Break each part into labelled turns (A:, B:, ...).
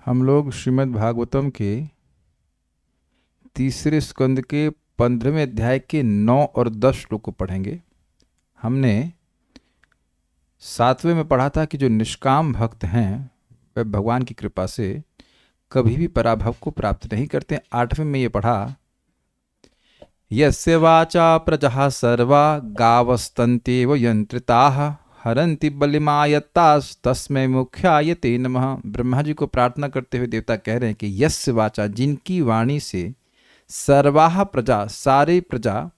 A: हम लोग श्रीमद् भागवतम के तीसरे स्कंद के 15वें अध्याय के 9 और 10 श्लोक को पढ़ेंगे। हमने 7वें में पढ़ा था कि जो निष्काम भक्त हैं वह भगवान की कृपा से कभी भी पराभव को प्राप्त नहीं करते। 8वें में ये पढ़ा, यस्य वाचा प्रजा सर्वा गावस्तन्त्येव यंत्रिताः हरन्ति बलिमायत्तास्तस्मै मुख्याय ते नमः। ब्रह्मा जी को प्रार्थना करते हुए देवता कह रहे हैं कि यस्य वाचा, जिनकी वाणी से सर्वाह प्रजा, सारे प्रजा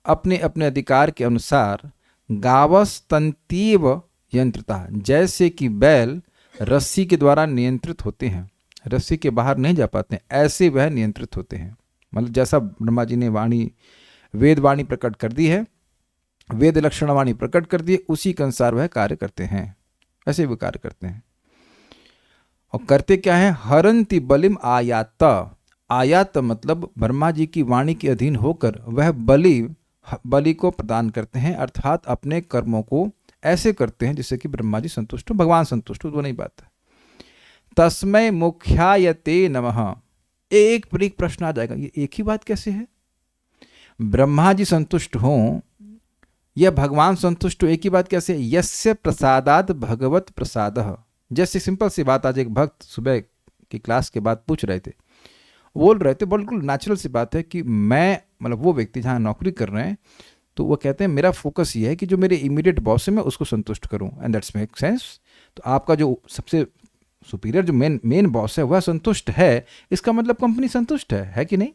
A: अपने अपने अधिकार के अनुसार गावस्तन्त्येव यंत्रिता, जैसे कि बैल रस्सी के द्वारा नियंत्रित होते हैं, रस्सी के बाहर नहीं जा पाते, ऐसे वह नियंत्रित होते हैं। मतलब जैसा ब्रह्मा जी ने वाणी, वेद वाणी प्रकट कर दी है, वेद लक्षण वाणी प्रकट कर दी, उसी के अनुसार वह कार्य करते हैं, ऐसे वो कार्य करते हैं। और करते क्या है? हरंति बलिम आयात। आयात मतलब ब्रह्मा जी की वाणी के अधीन होकर वह बलि को प्रदान करते हैं, अर्थात अपने कर्मों को ऐसे करते हैं जिससे कि ब्रह्मा जी संतुष्ट हो, भगवान संतुष्ट हो। वो नहीं बात है। तस्मै मुख्याय ते नमः। एक पर एक प्रश्न आ जाएगा, ये एक ही बात कैसे है? ब्रह्मा जी संतुष्ट हों या भगवान संतुष्ट हो, एक ही बात कैसे? यस्य प्रसादात भगवत प्रसादः। जैसे सिंपल सी बात, आज एक भक्त सुबह की क्लास के बाद पूछ रहे थे, बोल रहे थे, बिल्कुल नेचुरल सी बात है कि मैं, मतलब वो व्यक्ति जहाँ नौकरी कर रहे हैं, तो वो कहते हैं मेरा फोकस ये है कि जो मेरे इमीडिएट बॉस है मैं उसको संतुष्ट करूं, एंड दैट्स मेक सेंस। तो आपका जो सबसे सुपीरियर जो मेन बॉस है वह संतुष्ट है, इसका मतलब कंपनी संतुष्ट है कि नहीं?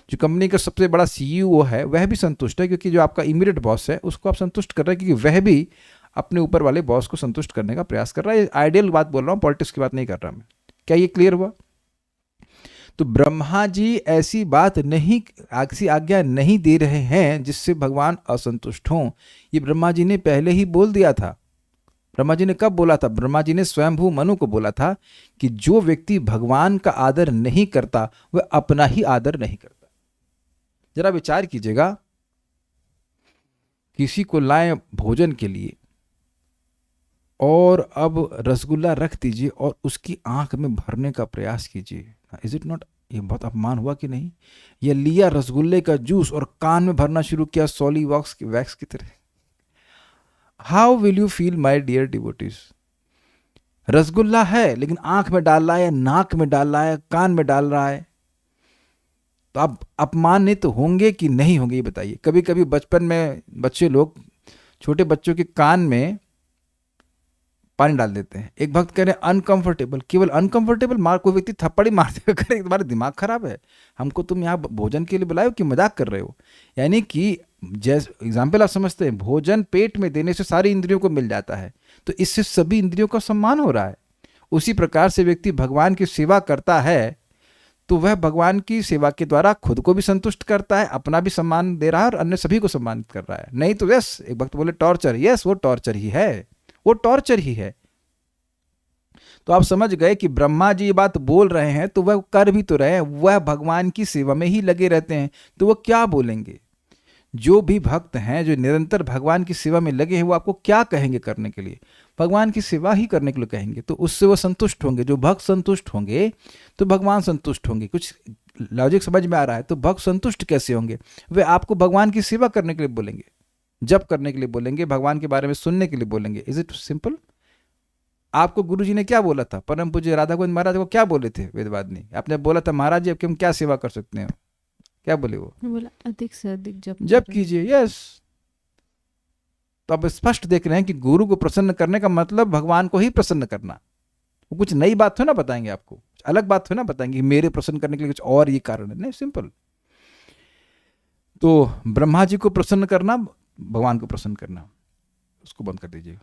A: जो कंपनी का सबसे बड़ा सीईओ है वह भी संतुष्ट है, क्योंकि जो आपका इमीडिएट बॉस है उसको आप संतुष्ट कर रहे हैं, क्योंकि वह भी अपने ऊपर वाले बॉस को संतुष्ट करने का प्रयास कर रहा है। आइडियल बात बोल रहा हूँ, पॉलिटिक्स की बात नहीं कर रहा मैं। क्या ये क्लियर हुआ? तो ब्रह्मा जी ऐसी बात नहीं, ऐसी आज्ञा नहीं दे रहे हैं जिससे भगवान असंतुष्ट हों। ये ब्रह्मा जी ने पहले ही बोल दिया था। ब्रह्मा जी ने कब बोला था? ब्रह्मा जी ने स्वयंभू मनु को बोला था कि जो व्यक्ति भगवान का आदर नहीं करता वह अपना ही आदर नहीं करता। जरा विचार कीजिएगा, किसी को लाएं भोजन के लिए और अब रसगुल्ला रख दीजिए और उसकी आंख में भरने का प्रयास कीजिए। इज इट नॉट, ये बहुत अपमान हुआ कि नहीं? ये लिया रसगुल्ले का जूस और कान में भरना शुरू किया सॉली वैक्स की तरह। How will you feel my dear devotees? Rasgulla है लेकिन आंख में डाल रहा है, नाक में डाल रहा है, कान में डाल रहा है, तो आप अपमानित होंगे कि नहीं होंगे ये बताइए। कभी कभी बचपन में बच्चे लोग, छोटे बच्चों के कान में पानी डाल देते हैं। एक भक्त कह रहे हैं अनकंफर्टेबल, केवल अनकंफर्टेबल मार, कोई व्यक्ति थप्पड़ ही मारते हुए कह रहे तुम्हारा दिमाग खराब है, हमको तुम यहाँ भोजन के लिए बुलाए हो कि मजाक कर रहे हो? यानी कि जैसे एग्जाम्पल आप समझते हैं, भोजन पेट में देने से सारी इंद्रियों को मिल जाता है, तो इससे सभी इंद्रियों का सम्मान हो रहा है। उसी प्रकार से व्यक्ति भगवान की सेवा करता है तो वह भगवान की सेवा के द्वारा खुद को भी संतुष्ट करता है, अपना भी सम्मान दे रहा है और अन्य सभी को सम्मानित कर रहा है। नहीं तो यस, एक भक्त बोले टॉर्चर, यस वो टॉर्चर ही है, वो टॉर्चर ही है। तो आप समझ गए कि ब्रह्मा जी ये बात बोल रहे हैं तो वह कर भी तो रहे हैं, वह भगवान की सेवा में ही लगे रहते हैं, तो वह क्या बोलेंगे? जो भी भक्त हैं जो निरंतर भगवान की सेवा में लगे हैं वो आपको क्या कहेंगे करने के लिए? भगवान की सेवा ही करने के लिए कहेंगे, तो उससे वो संतुष्ट होंगे। जो भक्त संतुष्ट होंगे तो भगवान संतुष्ट होंगे। कुछ लॉजिक समझ में आ रहा है? तो भक्त संतुष्ट कैसे होंगे? वे आपको भगवान की सेवा करने के लिए बोलेंगे, जप करने के लिए बोलेंगे, भगवान के बारे में सुनने के लिए बोलेंगे। Is it simple? आपको गुरु जी ने क्या बोला था? परम पूज्य राधा गोविंद महाराज को क्या बोले थे वेदवादिनी? आपने बोला था महाराज जी आपकी हम क्या सेवा कर सकते हैं? क्या बोले वो?
B: बोला अधिक से अधिक
A: जप कीजिए। यस। तो अब स्पष्ट देख रहे हैं कि गुरु को प्रसन्न करने का मतलब भगवान को ही प्रसन्न करना। वो कुछ नई बात हो ना बताएंगे आपको, अलग बात हो ना बताएंगे मेरे प्रसन्न करने के लिए कुछ और ये कारण है, नहीं, सिंपल। तो ब्रह्मा जी को प्रसन्न करना, भगवान को प्रसन्न करना, उसको बंद कर दीजिएगा।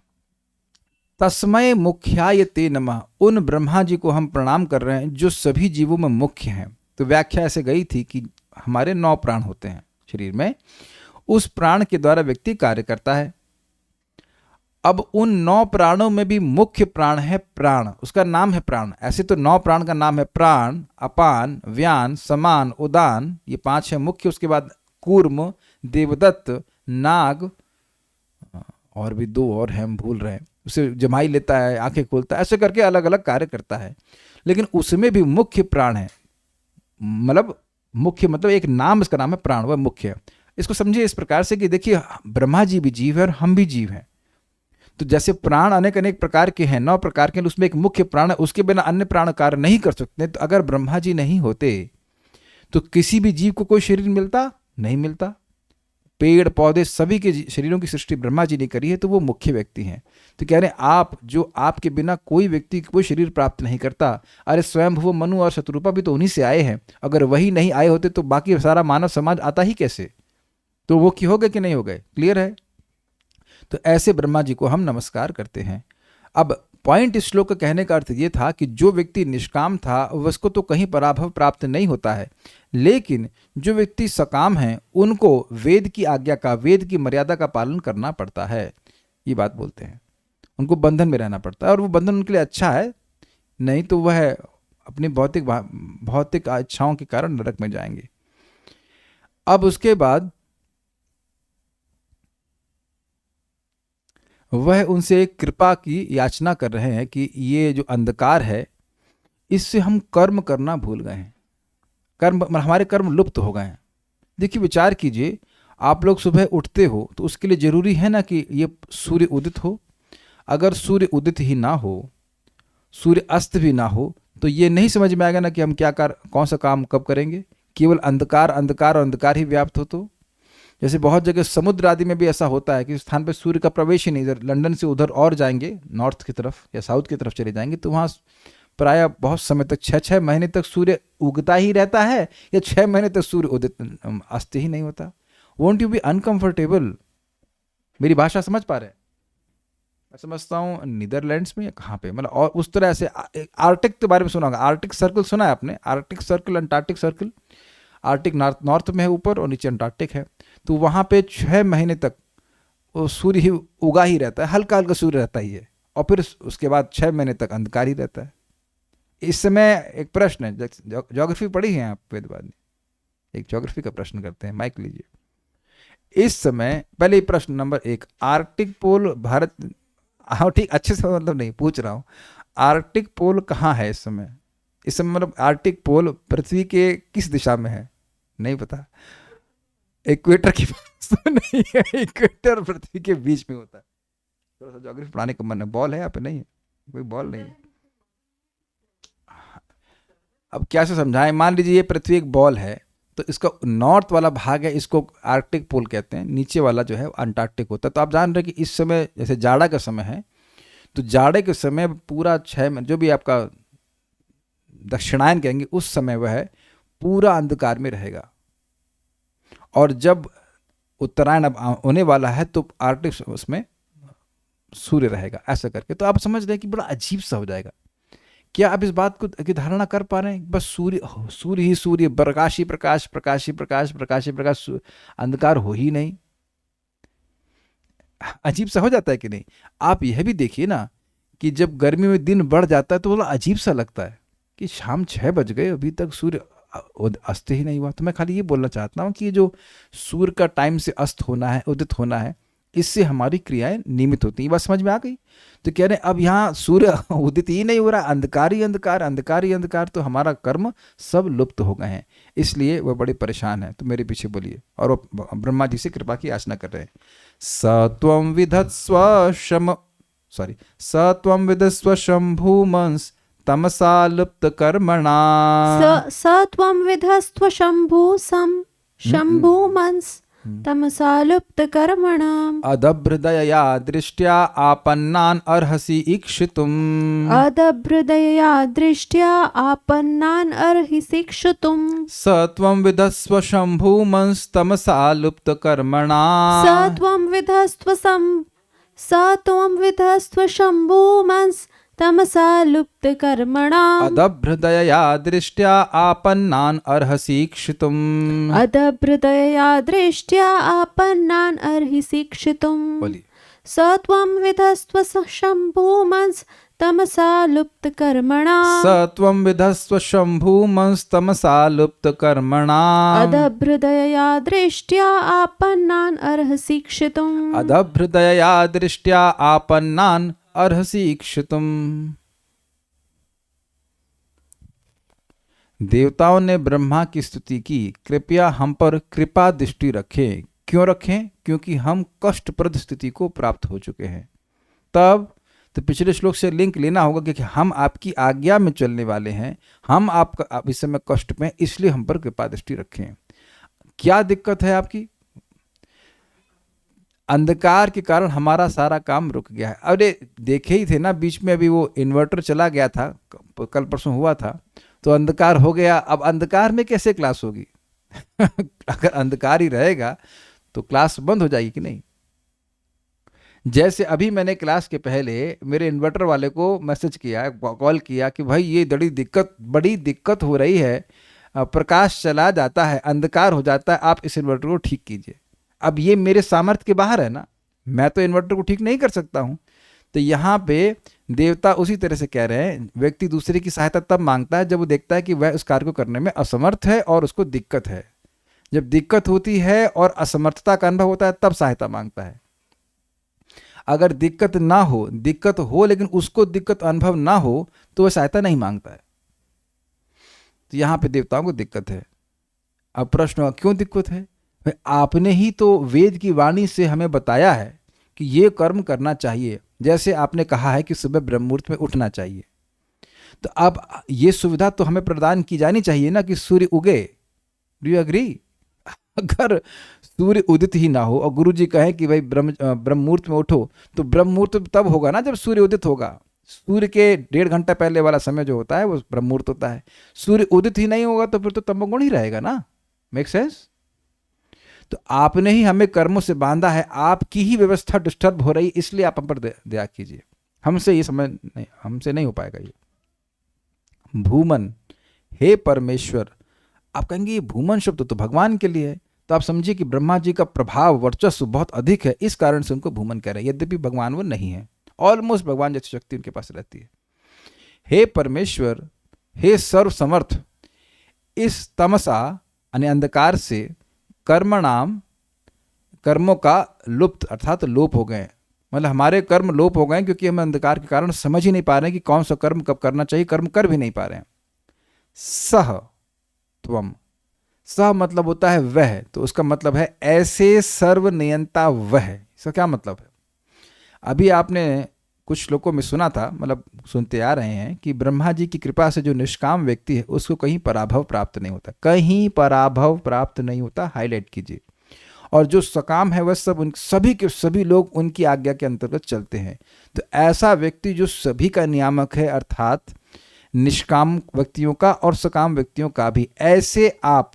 A: तस्मय मुख्याय ते नमः। उन ब्रह्मा जी को हम प्रणाम कर रहे हैं जो सभी जीवों में मुख्य हैं। तो व्याख्या ऐसे गई थी कि हमारे 9 प्राण होते हैं शरीर में, उस प्राण के द्वारा व्यक्ति कार्य करता है। अब उन 9 प्राणों में भी मुख्य प्राण है प्राण, उसका नाम है प्राण। ऐसे तो 9 प्राण का नाम है प्राण, अपान, व्यान, समान, उदान, ये 5 है मुख्य। उसके बाद कूर्म, देवदत्त, नाग, और भी 2 और हैं हम भूल रहे हैं। उसे जमाई लेता है, आंखें खोलता है, ऐसे करके अलग अलग कार्य करता है। लेकिन उसमें भी मुख्य प्राण है, मतलब मुख्य मतलब एक नाम, इसका नाम है प्राण, वह मुख्य है। इसको समझिए इस प्रकार से कि देखिए ब्रह्मा जी भी जीव है और हम भी जीव हैं। तो जैसे प्राण अनेक अनेक प्रकार के हैं, 9 प्रकार के, उसमें एक मुख्य प्राण है, उसके बिना अन्य प्राण कार्य नहीं कर सकते। तो अगर ब्रह्मा जी नहीं होते तो किसी भी जीव को कोई शरीर मिलता नहीं मिलता। पेड़ पौधे सभी के शरीरों की सृष्टि ब्रह्मा जी ने करी है, तो वो मुख्य व्यक्ति हैं। तो कह रहे हैं आप, जो आपके बिना कोई व्यक्ति कोई शरीर प्राप्त नहीं करता। अरे स्वयं वो मनु और शत्रुपा भी तो उन्हीं से आए हैं। अगर वही नहीं आए होते तो बाकी सारा मानव समाज आता ही कैसे? तो वो की हो गए कि नहीं हो गए? क्लियर है? तो ऐसे ब्रह्मा जी को हम नमस्कार करते हैं। अब पॉइंट इस श्लोक का कहने का अर्थ ये था कि जो व्यक्ति निष्काम था उसको तो कहीं पराभव प्राप्त नहीं होता है, लेकिन जो व्यक्ति सकाम हैं उनको वेद की आज्ञा का, वेद की मर्यादा का पालन करना पड़ता है। ये बात बोलते हैं, उनको बंधन में रहना पड़ता है, और वो बंधन उनके लिए अच्छा है, नहीं तो वह अपनी भौतिक इच्छाओं के कारण नरक में जाएंगे। अब उसके बाद वह उनसे एक कृपा की याचना कर रहे हैं कि ये जो अंधकार है इससे हम कर्म करना भूल गए हैं, हमारे कर्म लुप्त हो गए हैं। देखिए विचार कीजिए, आप लोग सुबह उठते हो तो उसके लिए जरूरी है ना कि ये सूर्य उदित हो। अगर सूर्य उदित ही ना हो, सूर्य अस्त भी ना हो, तो ये नहीं समझ में आएगा ना कि हम कौन सा काम कब करेंगे। केवल अंधकार अंधकार और अंधकार ही व्याप्त हो। तो जैसे बहुत जगह समुद्र आदि में भी ऐसा होता है कि स्थान पर सूर्य का प्रवेश ही नहीं, इधर लंदन से उधर और जाएंगे नॉर्थ की तरफ या साउथ की तरफ चले जाएंगे तो वहाँ प्राय बहुत समय तक 6-6 महीने तक सूर्य उगता ही रहता है, या 6 महीने तक सूर्य उदित अस्त ही नहीं होता। Won't you B uncomfortable? मेरी भाषा समझ पा रहे हैं? मैं समझता हूँ नीदरलैंड्स में या कहाँ पे, मतलब और उस तरह से आर्टिक के बारे में सुना होगा। आर्टिक सर्कल सुना है आपने? Arctic circle, Antarctic circle. Arctic north में है ऊपर और नीचे अंटार्कटिक है। तो वहाँ पे 6 महीने तक वो सूर्य ही उगा ही रहता है, हल्का हल्का सूर्य रहता ही है, और फिर उसके बाद 6 महीने तक अंधकार ही रहता है। इस समय एक प्रश्न है, ज्योग्राफी पढ़ी है आप वेदवाद में? एक ज्योग्राफी का प्रश्न करते हैं, माइक लीजिए। इस समय पहले प्रश्न नंबर 1, आर्कटिक पोल भारत, हाँ ठीक, अच्छे से मतलब नहीं पूछ रहा हूँ, आर्कटिक पोल कहाँ है इस समय? इस समय मतलब आर्कटिक पोल पृथ्वी के किस दिशा में है? नहीं पता। इक्वेटर के पास तो नहीं है, इक्वेटर पृथ्वी के बीच में होता है। थोड़ा सा ज्योग्राफी पढ़ाने का मन है। बॉल है यहाँ पे? नहीं है, कोई बॉल नहीं है। अब क्या से समझाएं? मान लीजिए ये पृथ्वी एक बॉल है, तो इसका नॉर्थ वाला भाग है, इसको आर्कटिक पोल कहते हैं, नीचे वाला जो है अंटार्कटिक होता है। तो आप जान रहे हैं कि इस समय जैसे जाड़ा का समय है, तो जाड़े के समय पूरा 6 जो भी आपका दक्षिणायन कहेंगे उस समय वह पूरा अंधकार में रहेगा, और जब उत्तरायण अब होने वाला है तो आर्कटिक उसमें सूर्य रहेगा, ऐसा करके। तो आप समझ रहे हैं कि बड़ा अजीब सा हो जाएगा। क्या आप इस बात को की धारणा कर पा रहे हैं? बस सूर्य ही सूर्य, प्रकाश ही प्रकाश, प्रकाश ही प्रकाश, प्रकाश ही प्रकाश, अंधकार हो ही नहीं। अजीब सा हो जाता है कि नहीं? आप यह भी देखिए ना कि जब गर्मी में दिन बढ़ जाता है तो बड़ा अजीब सा लगता है कि शाम 6 बज गए, अभी तक सूर्य अस्त ही नहीं हुआ। तो मैं खाली ये बोलना चाहता हूँ कि ये जो सूर्य का टाइम से अस्त होना है, उदित होना है, इससे हमारी क्रियाएं नियमित होती हैं। बात समझ में आ गई? तो कह रहे हैं अब यहाँ सूर्य उदित ही नहीं हो रहा, अंधकार ही अंधकार, अंधकार ही अंधकार, तो हमारा कर्म सब लुप्त हो गए हैं, इसलिए वह बड़े परेशान है। तो मेरे पीछे बोलिए। और वो ब्रह्मा जी से कृपा की याचना कर रहे हैं। सत्वं विधत्स्व सत्वं विधस्व शंभुमंस तमसा लुप्त कर्मणा।
B: सत्वं विधस्त्व शंभुमंस तमसा लुप्त कर्मणाम्।
A: अदभृदयया दृष्ट्या आपन्नान् अर्हसि ईक्षितुम्।
B: अदभृदयया दृष्ट्या आपन्नान् अर्हसि ईक्षितुम्।
A: सत्वं विधस्व शंभुमंस्तमसा लुप्त कर्मणा।
B: सत्वं विधस्त्व शंभुमंस तमसा लुप्त कर्मणा।
A: अदभृदयया दृष्ट्या आपन्नान् अर्हसि ईक्षितुम्।
B: अदभृदयया दृष्ट्या आपन्नान् अर्हसि ईक्षितुम्।
A: बोलिए।
B: सत्वं विधस्त्व शंभुमंस तमसा लुप्त कर्मणा।
A: सत्वं विधस्व शंभुमंस्तमसा लुप्त कर्मणा।
B: अदभृदयया दृष्ट्या आपन्नान् अर्हसि ईक्षितुम्।
A: अदभृदयया दृष्ट्या आपन्नान् अर्हसि ईक्षितुम्। देवताओं ने ब्रह्मा की स्तुति की, कृपया हम पर कृपा दृष्टि रखें। क्यों रखें? क्योंकि हम कष्टप्रद स्थिति को प्राप्त हो चुके हैं। तब तो पिछले श्लोक से लिंक लेना होगा, क्योंकि हम आपकी आज्ञा में चलने वाले हैं, हम आपका इस समय कष्ट में, इसलिए हम पर कृपा दृष्टि रखें। क्या दिक्कत है आपकी? अंधकार के कारण हमारा सारा काम रुक गया है। अरे देखे ही थे ना, बीच में अभी वो इन्वर्टर चला गया था, कल परसों हुआ था, तो अंधकार हो गया। अब अंधकार में कैसे क्लास होगी? अगर अंधकार ही रहेगा तो क्लास बंद हो जाएगी कि नहीं? जैसे अभी मैंने क्लास के पहले मेरे इन्वर्टर वाले को मैसेज किया, कॉल किया कि भाई ये बड़ी दिक्कत हो रही है, प्रकाश चला जाता है, अंधकार हो जाता है, आप इस इन्वर्टर को ठीक कीजिए। अब ये मेरे सामर्थ्य के बाहर है ना, मैं तो इन्वर्टर को ठीक नहीं कर सकता हूँ। तो यहाँ पे देवता उसी तरह से कह रहे हैं, व्यक्ति दूसरे की सहायता तब मांगता है जब वो देखता है कि वह उस कार्य को करने में असमर्थ है और उसको दिक्कत है। जब दिक्कत होती है और असमर्थता का अनुभव होता है तब सहायता मांगता है। अगर दिक्कत हो लेकिन उसको दिक्कत अनुभव ना हो तो वह सहायता नहीं मांगता है। तो यहाँ पे देवताओं को दिक्कत है। अब प्रश्न हुआ, क्यों दिक्कत है? आपने ही तो वेद की वाणी से हमें बताया है कि ये कर्म करना चाहिए, जैसे आपने कहा है कि सुबह ब्रह्म मुहूर्त में उठना चाहिए। तो अब ये सुविधा तो हमें प्रदान की जानी चाहिए ना कि सूर्य उगे। Do you agree? अगर सूर्य उदित ही ना हो और गुरु जी कहें कि भाई ब्रह्म मुहूर्त में उठो, तो ब्रह्म मुहूर्त तब होगा ना जब सूर्य उदित होगा। सूर्य के 1.5 घंटा पहले वाला समय जो होता है वो ब्रह्म मुहूर्त होता है। सूर्य उदित ही नहीं होगा तो फिर तो तमोगुण ही रहेगा ना। Make sense? तो आपने ही हमें कर्मों से बांधा है, आपकी ही व्यवस्था डिस्टर्ब हो रही, इसलिए आप हम पर दया कीजिए। हमसे नहीं हो पाएगा ये। भूमन, हे परमेश्वर। आप कहेंगे ये भूमन शब्द तो भगवान के लिए है, तो आप समझिए कि ब्रह्मा जी का प्रभाव वर्चस्व बहुत अधिक है, इस कारण से उनको भूमन कह रहे हैं, यद्यपि भगवान वो नहीं है। ऑलमोस्ट भगवान जैसी शक्ति उनके पास रहती है। हे परमेश्वर, हे सर्व समर्थ, इस तमसा यानी अंधकार से कर्मों का लुप्त अर्थात लोप हो गए। मतलब हमारे कर्म लोप हो गए क्योंकि हम अंधकार के कारण समझ ही नहीं पा रहे हैं कि कौन सा कर्म कब करना चाहिए, कर्म कर भी नहीं पा रहे हैं। सह त्वम, सह मतलब होता है वह, तो उसका मतलब है ऐसे सर्वनियंता वह। इसका क्या मतलब है? अभी आपने कुछ श्लोकों में सुना था, मतलब सुनते आ रहे हैं कि ब्रह्मा जी की कृपा से जो निष्काम व्यक्ति है उसको कहीं पराभव प्राप्त नहीं होता, कहीं पराभव प्राप्त नहीं होता। हाईलाइट कीजिए। और जो सकाम है वह सभी के सभी लोग उनकी आज्ञा के अंतर्गत चलते हैं। तो ऐसा व्यक्ति जो सभी का नियामक है, अर्थात निष्काम व्यक्तियों का और सकाम व्यक्तियों का भी, ऐसे आप,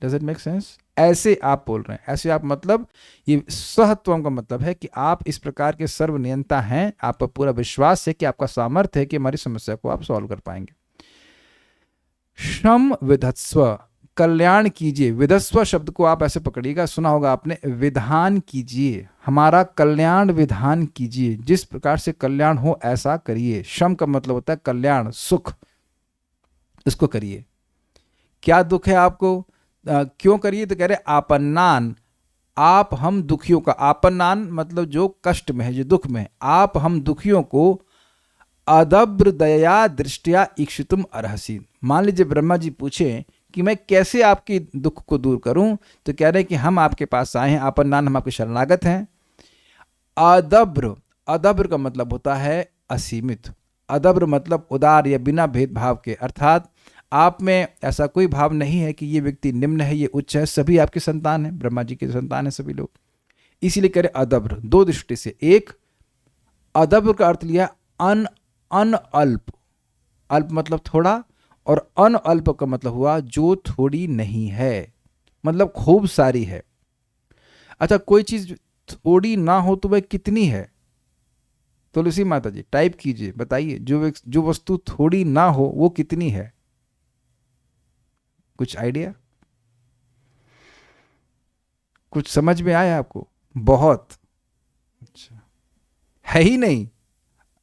A: डज इट मेक सेंस? ऐसे आप बोल रहे हैं। ऐसे आप मतलब ये सहत्वम का मतलब है कि आप इस प्रकार के सर्वनियंता हैं, आप पर पूरा विश्वास है कि आपका सामर्थ्य है कि हमारी समस्या को आप सॉल्व कर पाएंगे। शम विधत्स्व, कल्याण कीजिए। विधस्व शब्द को आप ऐसे पकड़िएगा, सुना होगा आपने, विधान कीजिए, हमारा कल्याण विधान कीजिए, जिस प्रकार से कल्याण हो ऐसा करिए। शम का मतलब होता है कल्याण, सुख, इसको करिए। क्या दुख है आपको? क्यों करिए? तो कह रहे आपन्नान, आप हम दुखियों का, आपन्नान मतलब जो कष्ट में है, जो दुख में है, आप हम दुखियों को अदब्र दया दृष्टिया इक्षितुम अर्हसि। मान लीजिए ब्रह्मा जी पूछे कि मैं कैसे आपकी दुख को दूर करूं, तो कह रहे हैं कि हम आपके पास आए हैं, आपन्नान, हम आपके शरणागत हैं। अदब्र, अदब्र का मतलब होता है असीमित। अदब्र मतलब उदार या बिना भेदभाव के, अर्थात आप में ऐसा कोई भाव नहीं है कि ये व्यक्ति निम्न है, ये उच्च है, सभी आपके संतान हैं, ब्रह्मा जी के संतान हैं सभी लोग। इसीलिए कह रहे अदब्र दो दृष्टि से। एक, अदब्र का अर्थ लिया अल्प, अल्प मतलब थोड़ा, और अल्प का मतलब हुआ जो थोड़ी नहीं है, मतलब खूब सारी है। अच्छा, कोई चीज थोड़ी ना हो तो वह कितनी है? तुलसी माता जी टाइप कीजिए, बताइए जो वस्तु थोड़ी ना हो वो कितनी है? कुछ आइडिया, कुछ समझ में आया आपको? बहुत अच्छा, है ही नहीं।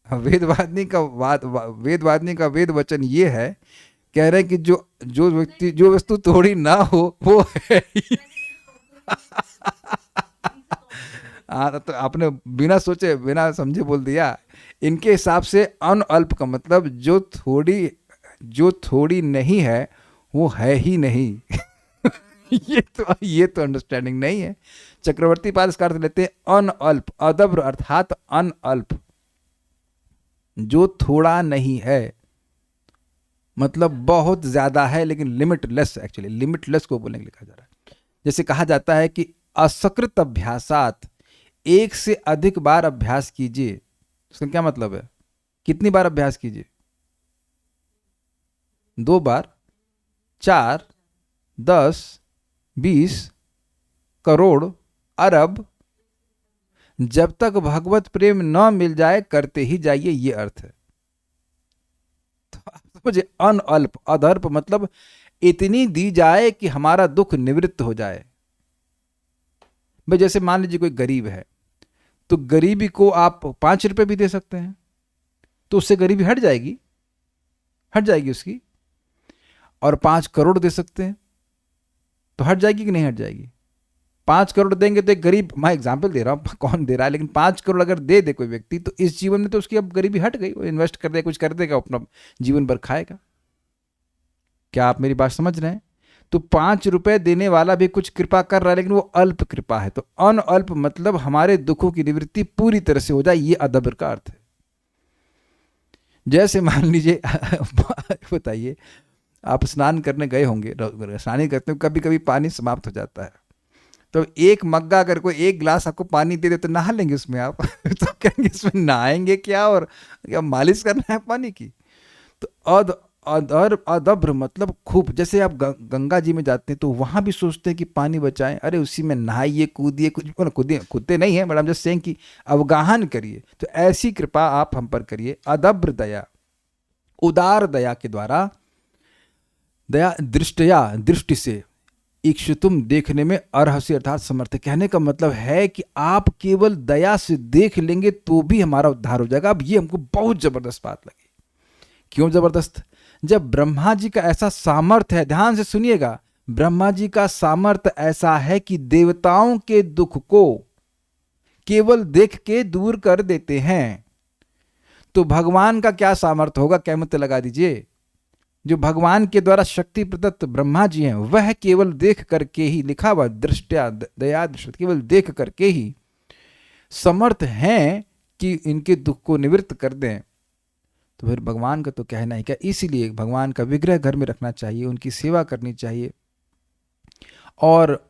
A: वेदवादिनी का वेद वचन ये है, कह रहे हैं कि जो वस्तु थोड़ी ना हो वो है ही। तो आपने बिना सोचे बिना समझे बोल दिया। इनके हिसाब से अल्प का मतलब जो थोड़ी जो थोड़ी नहीं है वो है ही नहीं। ये तो अंडरस्टैंडिंग नहीं है। चक्रवर्ती पाद इसका अर्थ लेते हैं अनअल्प, अदब्र अर्थात अनअल्प, जो थोड़ा नहीं है मतलब बहुत ज्यादा है लेकिन लिमिटलेस, एक्चुअली लिमिटलेस को बोलेंगे लिखा जा रहा है। जैसे कहा जाता है कि असकृत अभ्यासात, एक से अधिक बार अभ्यास कीजिए। इसका क्या मतलब है? कितनी बार अभ्यास कीजिए? 2 बार, 4, 10, 20, करोड़, अरब, जब तक भगवत प्रेम न मिल जाए करते ही जाइए, ये अर्थ है। तो मुझे अनअल्प, अदर्प मतलब इतनी दी जाए कि हमारा दुख निवृत्त हो जाए। भाई जैसे मान लीजिए कोई गरीब है, तो गरीबी को आप 5 रुपए भी दे सकते हैं तो उससे गरीबी हट जाएगी उसकी। और 5 करोड़ दे सकते हैं तो हट जाएगी कि नहीं हट जाएगी? 5 करोड़ देंगे तो एक गरीब, मैं एग्जाम्पल दे रहा हूँ, कौन दे रहा है, लेकिन 5 करोड़ अगर दे दे कोई व्यक्ति तो इस जीवन में तो उसकी अब गरीबी हट गई। वो इन्वेस्ट कर दे, कुछ कर देगा, अपना जीवन भर खाएगा। क्या आप मेरी बात समझ रहे हैं? तो 5 रुपए देने वाला भी कुछ कृपा कर रहा है लेकिन वो अल्प कृपा है। तो अनअल्प मतलब हमारे दुखों की निवृत्ति पूरी तरह से हो जाए, ये अदब्र का अर्थ है। जैसे मान लीजिए बताइए, आप स्नान करने गए होंगे, स्नान करते हो, कभी कभी पानी समाप्त हो जाता है, तो एक मग्गा अगर कोई एक गिलास आपको पानी दे दे तो नहा लेंगे उसमें आप? तो कहेंगे इसमें नहाएंगे क्या, और क्या मालिश करना है पानी की? तो अदब्र मतलब खूब। जैसे आप गंगा जी में जाते हैं तो वहां भी सोचते हैं कि पानी बचाएं, अरे उसी में नहाइए, कूदिए, कुछ कूदते नहीं है मैडम, जस्ट सेइंग कि अवगाहन करिए। तो ऐसी कृपा आप हम पर करिए, अदब्र दया, उदार दया के द्वारा, दया दृष्टि से, इक्षुतुम देखने में, अर्हसि अर्थात समर्थ। कहने का मतलब है कि आप केवल दया से देख लेंगे तो भी हमारा उद्धार हो जाएगा। अब ये हमको बहुत जबरदस्त बात लगी। क्यों जबरदस्त? जब ब्रह्मा जी का ऐसा सामर्थ्य है, ध्यान से सुनिएगा, ब्रह्मा जी का सामर्थ्य ऐसा है कि देवताओं के दुख को केवल देख के दूर कर देते हैं, तो भगवान का क्या सामर्थ्य होगा? कहमत लगा दीजिए। जो भगवान के द्वारा शक्ति प्रदत्त ब्रह्मा जी हैं, वह केवल देख करके ही, लिखा हुआ दृष्टया दया दृष्टि, केवल देख करके ही समर्थ हैं कि इनके दुख को निवृत्त कर दें। तो फिर भगवान का तो कहना ही क्या। इसीलिए भगवान का विग्रह घर में रखना चाहिए, उनकी सेवा करनी चाहिए, और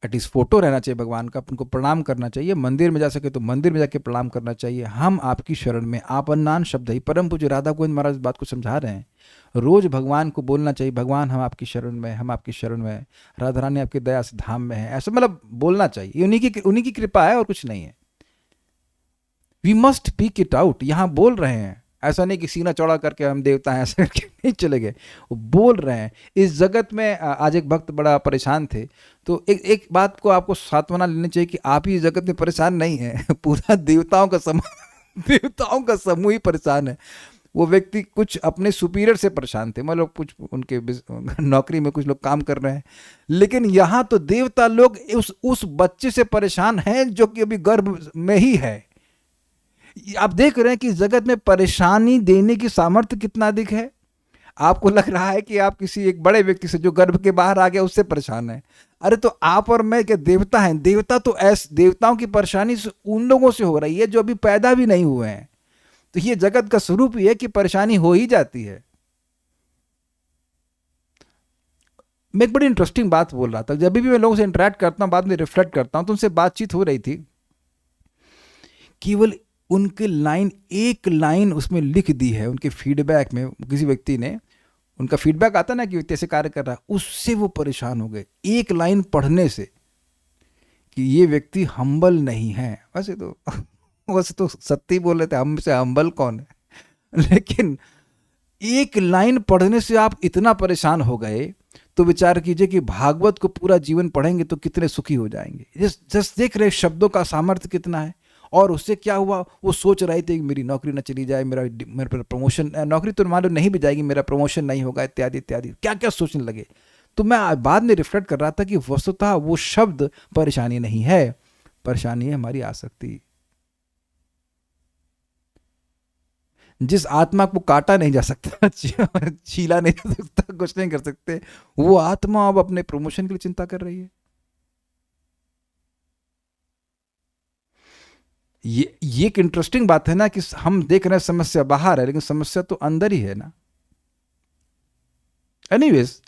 A: एटलीस्ट फोटो रहना चाहिए भगवान का, उनको प्रणाम करना चाहिए। मंदिर में जा सके तो मंदिर में जाके प्रणाम करना चाहिए। हम आपकी शरण में, आप अन्नान शब्द ही। परम पूज्य राधा गोविंद महाराज इस बात को समझा रहे हैं। रोज भगवान को बोलना चाहिए, भगवान हम आपकी शरण में, हम आपकी शरण में, राधा रानी आपकी दया से धाम में है, ऐसा मतलब बोलना चाहिए। उन्हीं की कृपा है और कुछ नहीं है। We must speak it out. यहाँ बोल रहे हैं, ऐसा नहीं कि सीना चौड़ा करके हम देवता हैं ऐसे करके नहीं चले गए, वो बोल रहे हैं। इस जगत में आज एक भक्त बड़ा परेशान थे, तो एक बात को आपको सांत्वना लेनी चाहिए कि आप ही इस जगत में परेशान नहीं है, पूरा देवताओं का समूह ही परेशान है। वो व्यक्ति कुछ अपने सुपीरियर से परेशान थे, मतलब कुछ उनके नौकरी में कुछ लोग काम कर रहे हैं, लेकिन यहाँ तो देवता लोग उस बच्चे से परेशान हैं जो कि अभी गर्भ में ही है। आप देख रहे हैं कि जगत में परेशानी देने की सामर्थ्य कितना अधिक है। आपको लग रहा है कि आप किसी एक बड़े व्यक्ति से जो गर्भ के बाहर आ गया उससे परेशान है। अरे तो आप और मैं क्या देवता हैं? देवता तो ऐसे, देवताओं की परेशानी उन लोगों से हो रही है जो अभी पैदा भी नहीं हुए हैं। तो ये जगत का स्वरूप ही है कि परेशानी हो ही जाती है। मैं एक बड़ी इंटरेस्टिंग बात बोल रहा था, जब भी मैं लोगों से इंटरेक्ट करता हूं, बाद में रिफ्लेक्ट करता हूं, तो उनसे बातचीत हो रही थी, केवल उनके एक लाइन उसमें लिख दी है उनके फीडबैक में। किसी व्यक्ति ने, उनका फीडबैक आता ना कि व्यक्ति ऐसे कार्य कर रहा है, उससे वो परेशान हो गए एक लाइन पढ़ने से, कि ये व्यक्ति हम्बल नहीं है। वैसे तो सत्य बोल रहे थे, हमसे हम्बल कौन है, लेकिन एक लाइन पढ़ने से आप इतना परेशान हो गए, तो विचार कीजिए कि भागवत को पूरा जीवन पढ़ेंगे तो कितने सुखी हो जाएंगे। जस्ट देख रहे शब्दों का सामर्थ्य कितना है। और उससे क्या हुआ, वो सोच रहे थे कि मेरी नौकरी ना चली जाए, मेरे पर प्रमोशन, नौकरी तो मान लो नहीं भी जाएगी, मेरा प्रमोशन नहीं होगा, इत्यादि इत्यादि, क्या क्या सोचने लगे। तो मैं बाद में रिफ्लेक्ट कर रहा था कि वस्तुतः वो शब्द परेशानी नहीं है, परेशानी है हमारी आसक्ति। जिस आत्मा को काटा नहीं जा सकता, छीला नहीं जा सकता, कुछ नहीं कर सकते, वो आत्मा अब अपने प्रमोशन के लिए चिंता कर रही है। ये एक इंटरेस्टिंग बात है ना कि हम देख रहे हैं समस्या बाहर है, लेकिन समस्या तो अंदर ही है ना। एनीवेज,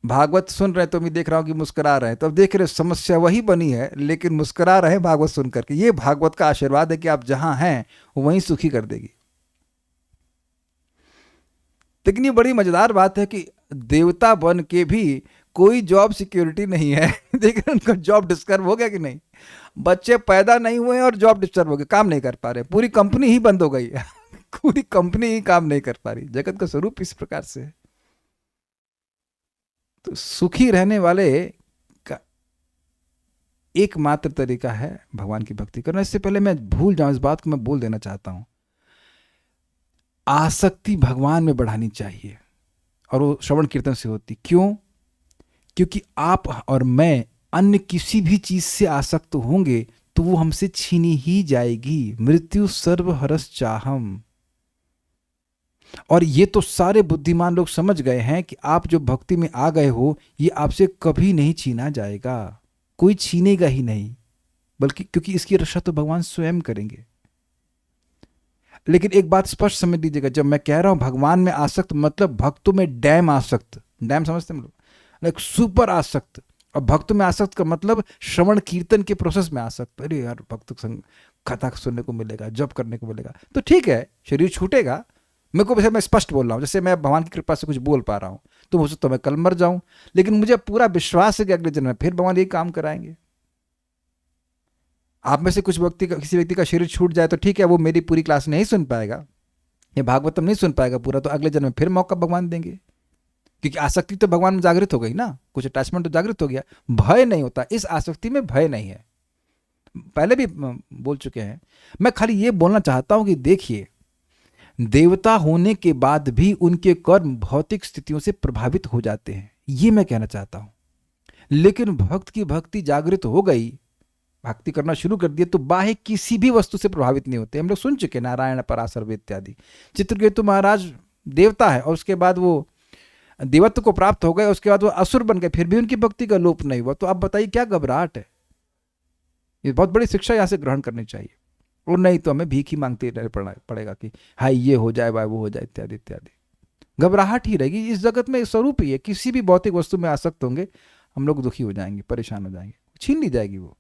A: भागवत सुन रहे हैं तो मैं देख रहा हूं कि मुस्कुरा रहे हैं, तो अब देख रहे समस्या वही बनी है, लेकिन मुस्कुरा रहे हैं भागवत सुन करके। ये भागवत का आशीर्वाद है कि आप जहां हैं वहीं सुखी कर देगी। लेकिन ये बड़ी मजेदार बात है कि देवता बन के भी कोई जॉब सिक्योरिटी नहीं है। देख रहे उनका जॉब डिस्टर्ब हो गया कि नहीं, बच्चे पैदा नहीं हुए और जॉब डिस्टर्ब हो गया, काम नहीं कर पा रहे, पूरी कंपनी ही बंद हो गई। पूरी कंपनी ही काम नहीं कर पा रही। जगत का स्वरूप इस प्रकार से है। तो सुखी रहने वाले का एकमात्र तरीका है भगवान की भक्ति करना। इससे पहले मैं भूल जाऊं इस बात को मैं बोल देना चाहता हूं, आसक्ति भगवान में बढ़ानी चाहिए, और वो श्रवण कीर्तन से होती। क्यों? क्योंकि आप और मैं अन्य किसी भी चीज से आसक्त होंगे तो वो हमसे छीनी ही जाएगी। मृत्यु सर्वहरस चाहम। और ये तो सारे बुद्धिमान लोग समझ गए हैं कि आप जो भक्ति में आ गए हो ये आपसे कभी नहीं छीना जाएगा, कोई छीनेगा ही नहीं, बल्कि क्योंकि इसकी रक्षा तो भगवान स्वयं करेंगे। लेकिन एक बात स्पष्ट समझ लीजिएगा, जब मैं कह रहा हूं भगवान में आसक्त, मतलब भक्तों में डैम आसक्त, डैम समझते हैं हम लोग, लाइक सुपर आसक्त। और भक्त में आसक्त का मतलब श्रवण कीर्तन के प्रोसेस में आसक्त। अरे यार भक्त संग कथा सुनने को मिलेगा, जप करने को मिलेगा, तो ठीक है शरीर छूटेगा। मेरे को वैसे मैं स्पष्ट बोल रहा हूँ, जैसे मैं भगवान की कृपा से कुछ बोल पा रहा हूँ, तो हो सकता है मैं कल मर जाऊं, लेकिन मुझे पूरा विश्वास है कि अगले जन्म में फिर भगवान यही काम कराएंगे। आप में से कुछ किसी व्यक्ति का शरीर छूट जाए तो ठीक है, वो मेरी पूरी क्लास नहीं सुन पाएगा, ये भागवतम नहीं सुन पाएगा पूरा, तो अगले जन्म में फिर मौका भगवान देंगे। क्योंकि आसक्ति तो भगवान में जागृत हो गई ना, कुछ अटैचमेंट तो जागृत हो गया, भय नहीं होता। इस आसक्ति में भय नहीं है, पहले भी बोल चुके हैं। मैं खाली ये बोलना चाहता हूं कि देखिए, देवता होने के बाद भी उनके कर्म भौतिक स्थितियों से प्रभावित हो जाते हैं, ये मैं कहना चाहता हूं। लेकिन भक्त की भक्ति जागृत हो गई, भक्ति करना शुरू कर दिया, तो बाह्य किसी भी वस्तु से प्रभावित नहीं होते। हम लोग सुन चुके नारायण पराशर इत्यादि। चित्रकेतु महाराज देवता है और उसके बाद वो देवत्व को प्राप्त हो गए, उसके बाद वो असुर बन गए, फिर भी उनकी भक्ति का लोप नहीं हुआ। तो आप बताइए क्या घबराहट है? ये बहुत बड़ी शिक्षा यहां से ग्रहण करनी चाहिए। और नहीं तो हमें भीख ही मांगते रहना पड़ेगा कि हाय ये हो जाए, भाई वो हो जाए, इत्यादि इत्यादि। घबराहट ही रहेगी। इस जगत में स्वरूप ही है, किसी भी भौतिक वस्तु में आसक्त होंगे हम लोग दुखी हो जाएंगे, परेशान हो जाएंगे, छीन ली जाएगी वो।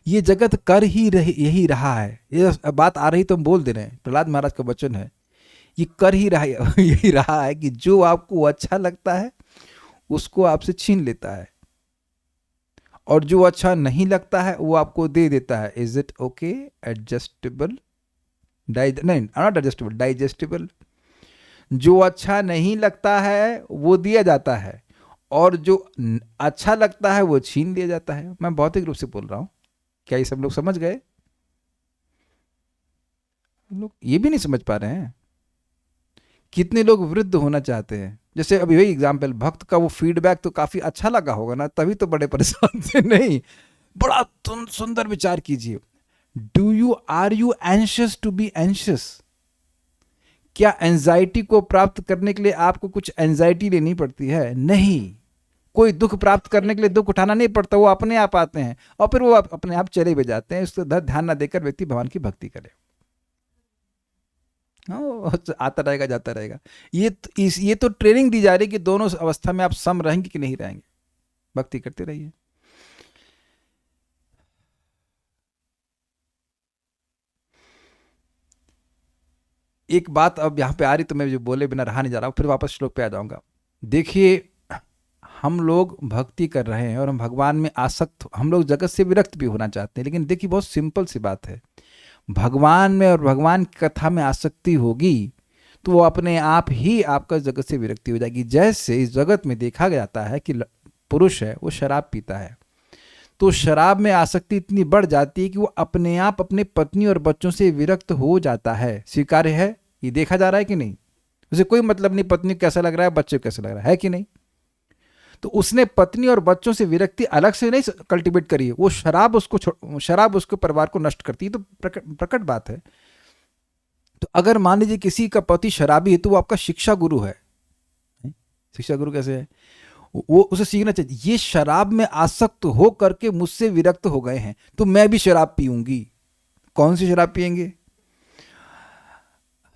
A: ये जगत कर ही यही रहा है। ये बात आ रही तो हम बोल दे रहे हैं, प्रहलाद महाराज का वचन है, ये कर ही रहा यही रहा है कि जो आपको अच्छा लगता है उसको आपसे छीन लेता है, और जो अच्छा नहीं लगता है वो आपको दे देता है। Is it okay? एडजस्टेबल, नहीं नॉट एडजस्टेबल, डाइजेस्टेबल। जो अच्छा नहीं लगता है वो दिया जाता है, और जो अच्छा लगता है वो छीन लिया जाता है। मैं भौतिक रूप से बोल रहा हूं, क्या ये सब लोग समझ गए? लोग ये भी नहीं समझ पा रहे हैं। कितने लोग वृद्ध होना चाहते हैं, जैसे अभी वही एग्जाम्पल, भक्त का वो फीडबैक तो काफी अच्छा लगा होगा ना, तभी तो बड़े परेशान थे। नहीं, बड़ा सुंदर विचार कीजिए। Are you anxious to be anxious? क्या एंजाइटी को प्राप्त करने के लिए आपको कुछ एंजाइटी लेनी पड़ती है? नहीं। कोई दुख प्राप्त करने के लिए दुख उठाना नहीं पड़ता, वो अपने आप आते हैं और फिर वो अपने आप चले भी जाते हैं। इसको ध्यान ना देकर व्यक्ति भगवान की भक्ति करे, आता रहेगा जाता रहेगा। ये तो ट्रेनिंग दी जा रही है कि दोनों अवस्था में आप सम रहेंगे कि नहीं रहेंगे, भक्ति करते रहिए। एक बात अब यहां पे आ रही तो मैं जो बोले बिना रहा नहीं जा रहा हूं, फिर वापस श्लोक पे आ जाऊंगा। देखिए, हम लोग भक्ति कर रहे हैं और हम भगवान में आसक्त, हम लोग जगत से विरक्त भी होना चाहते हैं, लेकिन देखिए बहुत सिंपल सी बात है, भगवान में और भगवान की कथा में आसक्ति होगी तो वो अपने आप ही आपका जगत से विरक्ति हो जाएगी। जैसे इस जगत में देखा जाता है कि पुरुष है वो शराब पीता है, तो शराब में आसक्ति इतनी बढ़ जाती है कि वो अपने आप अपने पत्नी और बच्चों से विरक्त हो जाता है। स्वीकार्य है? ये देखा जा रहा है कि नहीं? उसे कोई मतलब नहीं पत्नी को कैसा लग रहा है, बच्चे को कैसा लग रहा है कि नहीं। तो उसने पत्नी और बच्चों से विरक्ति अलग से नहीं कल्टीवेट करी है, वो शराब उसको परिवार को नष्ट करती है। तो प्रकट बात है। तो अगर मान लीजिए किसी का पति शराबी है तो वो आपका शिक्षा गुरु है। शिक्षा गुरु कैसे है? वो उसे सीखना चाहिए, ये शराब में आसक्त हो करके मुझसे विरक्त हो गए हैं तो मैं भी शराब पीऊंगी। कौन सी शराब पिएंगे?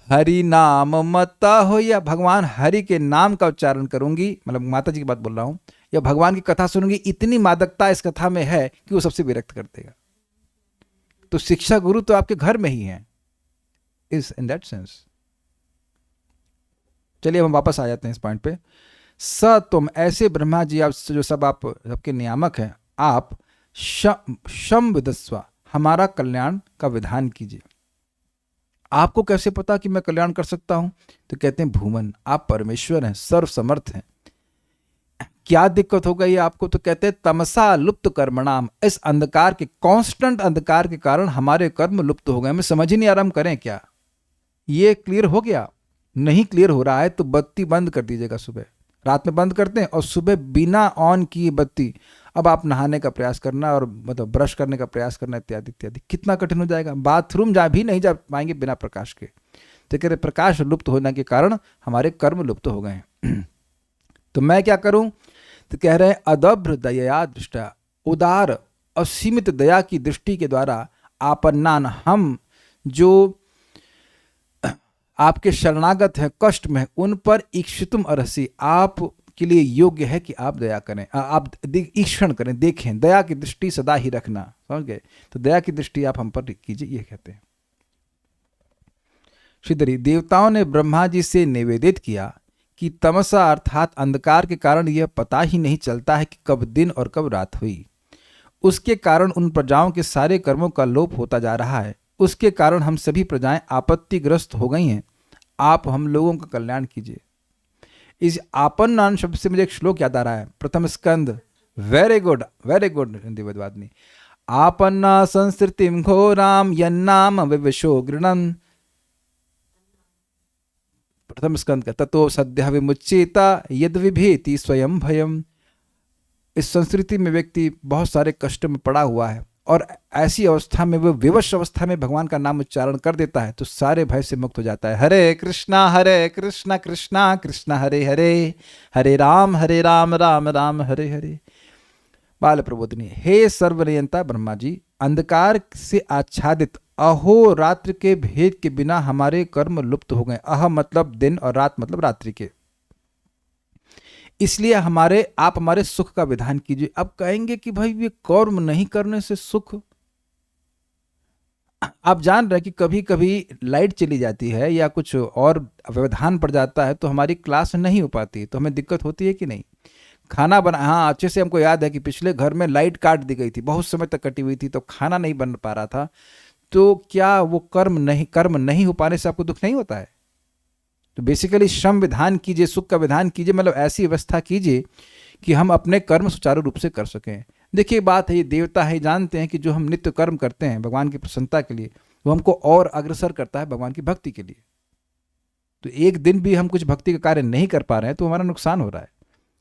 A: हरि नाम मता हो, या भगवान हरि के नाम का उच्चारण करूंगी, मतलब माता जी की बात बोल रहा हूं, या भगवान की कथा सुनूंगी, इतनी मादकता इस कथा में है कि वो सबसे विरक्त कर देगा। तो शिक्षा गुरु तो आपके घर में ही है इस इन दैट सेंस। चलिए हम वापस आ जाते हैं इस पॉइंट पे। स तुम, ऐसे ब्रह्मा जी आप जो सब आप सबके नियामक हैं, आप शम विदस्व, हमारा कल्याण का विधान कीजिए। आपको कैसे पता कि मैं कल्याण कर सकता हूं? तो कहते हैं भूमन, आप परमेश्वर हैं, सर्व समर्थ हैं। क्या दिक्कत हो गई आपको? तो कहते हैं तमसा लुप्त कर्मणाम, इस अंधकार के, कांस्टेंट अंधकार के कारण हमारे कर्म लुप्त हो गए, हमें समझ ही नहीं आ रहा हम करें क्या। ये क्लियर हो गया? नहीं क्लियर हो रहा है तो बत्ती बंद कर दीजिएगा। सुबह रात में बंद करते हैं और सुबह बिना ऑन किए बत्ती, अब आप नहाने का प्रयास करना और मतलब ब्रश करने का प्रयास करना इत्यादि इत्यादि। कितना कठिन हो जाएगा, बाथरूम जा भी नहीं जा पाएंगे बिना प्रकाश के। तो कह रहे प्रकाश लुप्त होने के कारण हमारे कर्म लुप्त हो गए हैं। तो मैं क्या करूं? तो कह रहे हैं अदभ्र दया दृष्टा, उदार असीमित दया की दृष्टि के द्वारा आपन्नान, हम जो आपके शरणागत हैं, कष्ट में, उन पर ईक्षितुम अर्हसि, आप के लिए योग्य है कि आप दया करें, आप ईक्षण करें, देखें, दया की दृष्टि सदा ही रखना। समझ गए? तो दया की दृष्टि आप हम पर कीजिए, ये कहते हैं। श्रीधरी, देवताओं ने ब्रह्मा जी से निवेदित किया कि तमसा अर्थात अंधकार के कारण यह पता ही नहीं चलता है कि कब दिन और कब रात हुई। उसके कारण उन प्रजाओं के सारे कर्मों का लोप होता जा रहा है। उसके कारण हम सभी प्रजाएं आपत्तिग्रस्त हो गई हैं। आप हम लोगों का कल्याण कीजिए। इस आपन्नान शब्द से मुझे एक श्लोक याद आ रहा है, प्रथम स्कंद। वेरी गुड हिंदी वेदवादिनी। आपन्ना संस्कृतिम घोराम यन्नाम विवशो गृणन, प्रथम स्कंद का, ततो सद्य विमुच्येता यद विभेति स्वयं भयम। इस संस्कृति में व्यक्ति बहुत सारे कष्ट में पड़ा हुआ है और ऐसी अवस्था में, वो विवश अवस्था में भगवान का नाम उच्चारण कर देता है तो सारे भय से मुक्त हो जाता है। हरे कृष्णा कृष्णा कृष्णा हरे हरे, हरे राम राम राम हरे हरे। बाल प्रबोधिनी, हे सर्वनियंता ब्रह्मा जी, अंधकार से आच्छादित अहो रात्र के भेद के बिना हमारे कर्म लुप्त हो गए। अह मतलब दिन और रात मतलब रात्रि के, इसलिए आप हमारे सुख का विधान कीजिए। अब कहेंगे कि भाई ये कर्म नहीं करने से सुख, आप जान रहे हैं कि कभी कभी लाइट चली जाती है या कुछ और व्यवधान पड़ जाता है तो हमारी क्लास नहीं हो पाती, तो हमें दिक्कत होती है कि नहीं। खाना बना, हाँ अच्छे से हमको याद है कि पिछले घर में लाइट काट दी गई थी, बहुत समय तक कटी हुई थी, तो खाना नहीं बन पा रहा था। तो क्या वो कर्म नहीं हो पाने से आपको दुख नहीं होता है? तो बेसिकली श्रम विधान कीजिए, सुख का विधान कीजिए, मतलब ऐसी व्यवस्था कीजिए कि हम अपने कर्म सुचारू रूप से कर सकें। देखिए बात है, ये देवता है, जानते हैं कि जो हम नित्य कर्म करते हैं भगवान की प्रसन्नता के लिए, वो हमको और अग्रसर करता है भगवान की भक्ति के लिए। तो एक दिन भी हम कुछ भक्ति का कार्य नहीं कर पा रहे हैं तो हमारा नुकसान हो रहा है।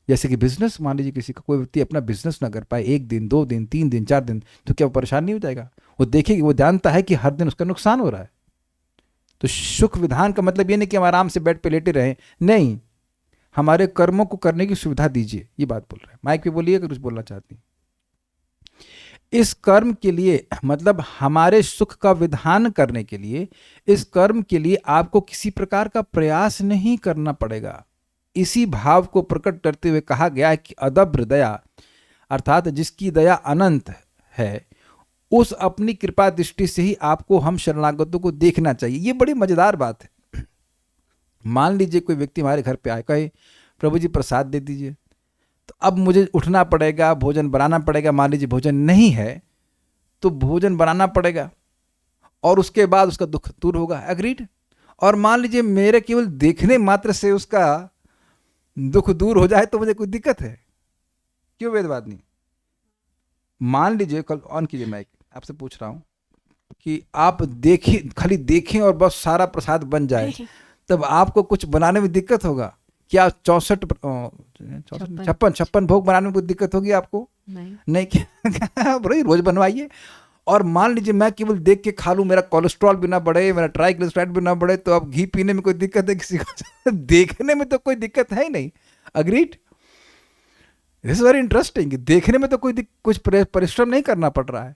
A: जैसे कि बिजनेस, मान लीजिए किसी का, कोई व्यक्ति अपना बिजनेस ना कर पाए 1 दिन 2 दिन 3 दिन 4 दिन, तो क्या वो परेशान नहीं हो जाएगा? वो देखेगी, वो जानता है कि हर दिन उसका नुकसान हो रहा है। तो सुख विधान का मतलब ये नहीं कि हम आराम से बेड पे लेटे रहें, नहीं, हमारे कर्मों को करने की सुविधा दीजिए, ये बात बोल रहे हैं। माइक पे बोलिए अगर कुछ बोलना चाहती। इस कर्म के लिए, मतलब हमारे सुख का विधान करने के लिए, इस कर्म के लिए आपको किसी प्रकार का प्रयास नहीं करना पड़ेगा। इसी भाव को प्रकट करते हुए कहा गया है कि अदभ्र दया, अर्थात जिसकी दया अनंत है, उस अपनी कृपा दृष्टि से ही आपको हम शरणागतों को देखना चाहिए। ये बड़ी मजेदार बात है। मान लीजिए कोई व्यक्ति हमारे घर पे आए, कहे प्रभु जी प्रसाद दे दीजिए, तो अब मुझे उठना पड़ेगा, भोजन बनाना पड़ेगा। मान लीजिए भोजन नहीं है तो भोजन बनाना पड़ेगा और उसके बाद उसका दुख दूर होगा, एग्रीड। और मान लीजिए मेरे केवल देखने मात्र से उसका दुख दूर हो जाए तो मुझे कोई दिक्कत है? क्यों वेदवादिनी? मान लीजिए, कल ऑन कीजिए माइक, आपसे पूछ रहा हूं कि आप देखिए, खाली देखें और बस सारा प्रसाद बन जाए, तब आपको कुछ बनाने में दिक्कत होगा क्या? 56 भोग बनाने में कोई दिक्कत होगी आपको? नहीं क्या रोज बनवाइए। और मान लीजिए मैं केवल देख के खा लूं, मेरा कोलेस्ट्रॉल भी ना बढ़े, मेरा ट्राइग्लिसराइड भी ना बढ़े, तो अब घी पीने में कोई दिक्कत है किसी को? देखने में तो कोई दिक्कत है ही नहीं। Agreed? This is very interesting. देखने में तो कुछ परिश्रम नहीं करना पड़ रहा है।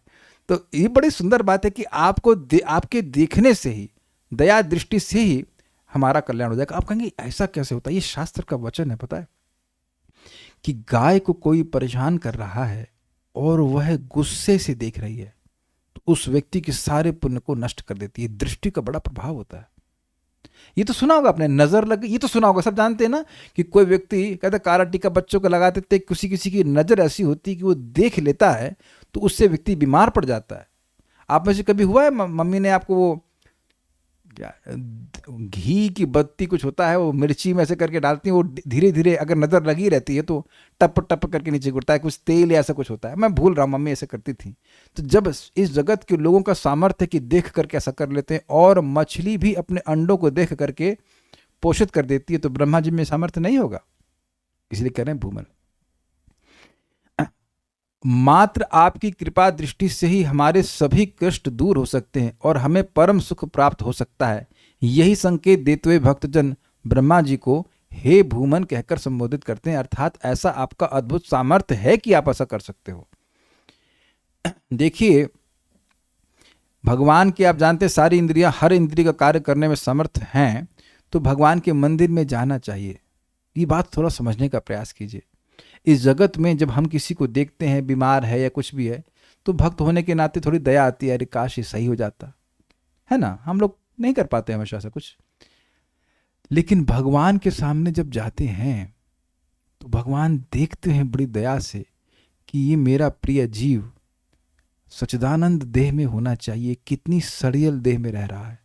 A: तो ये बड़ी सुंदर बात है कि आपको आपके देखने से ही, दया दृष्टि से ही हमारा कल्याण हो जाएगा। आप कहेंगे ऐसा कैसे होता है? ये शास्त्र का वचन है, पता है कि गाय को कोई परेशान कर रहा है और वह गुस्से से देख रही है, तो उस व्यक्ति के सारे पुण्य को नष्ट कर देती है। दृष्टि का बड़ा प्रभाव होता है। ये तो सुना होगा आपने, नजर लग, ये तो सुना होगा, सब जानते हैं ना कि कोई व्यक्ति कहते काला टीका बच्चों को लगा देते, किसी किसी की नजर ऐसी होती है कि वो देख लेता है तो उससे व्यक्ति बीमार पड़ जाता है। आप में से कभी हुआ है मम्मी ने आपको वो घी की बत्ती कुछ होता है, वो मिर्ची में ऐसे करके डालती है, वो धीरे धीरे अगर नजर लगी रहती है तो टप टप करके नीचे गिरता है, कुछ तेल या ऐसा कुछ होता है, मैं भूल रहा हूँ, मम्मी ऐसे करती थी। तो जब इस जगत के लोगों का सामर्थ्य कि देख करके ऐसा कर लेते हैं, और मछली भी अपने अंडों को देख करके पोषित कर देती है, तो ब्रह्मा जी में सामर्थ्य नहीं होगा? इसलिए कह रहे हैं भूमन, मात्र आपकी कृपा दृष्टि से ही हमारे सभी कष्ट दूर हो सकते हैं और हमें परम सुख प्राप्त हो सकता है। यही संकेत देते हुए भक्तजन ब्रह्मा जी को हे भूमन कहकर संबोधित करते हैं, अर्थात ऐसा आपका अद्भुत सामर्थ्य है कि आप ऐसा कर सकते हो। देखिए, भगवान की आप जानते सारी इंद्रियां, हर इंद्रिय का कार्य करने में समर्थ हैं, तो भगवान के मंदिर में जाना चाहिए। ये बात थोड़ा समझने का प्रयास कीजिए। इस जगत में जब हम किसी को देखते हैं बीमार है या कुछ भी है, तो भक्त होने के नाते थोड़ी दया आती है, अरे काश ये सही हो जाता, है ना? हम लोग नहीं कर पाते हमेशा से कुछ, लेकिन भगवान के सामने जब जाते हैं तो भगवान देखते हैं बड़ी दया से कि ये मेरा प्रिय जीव सच्चिदानंद देह में होना चाहिए, कितनी सड़ियल देह में रह रहा है,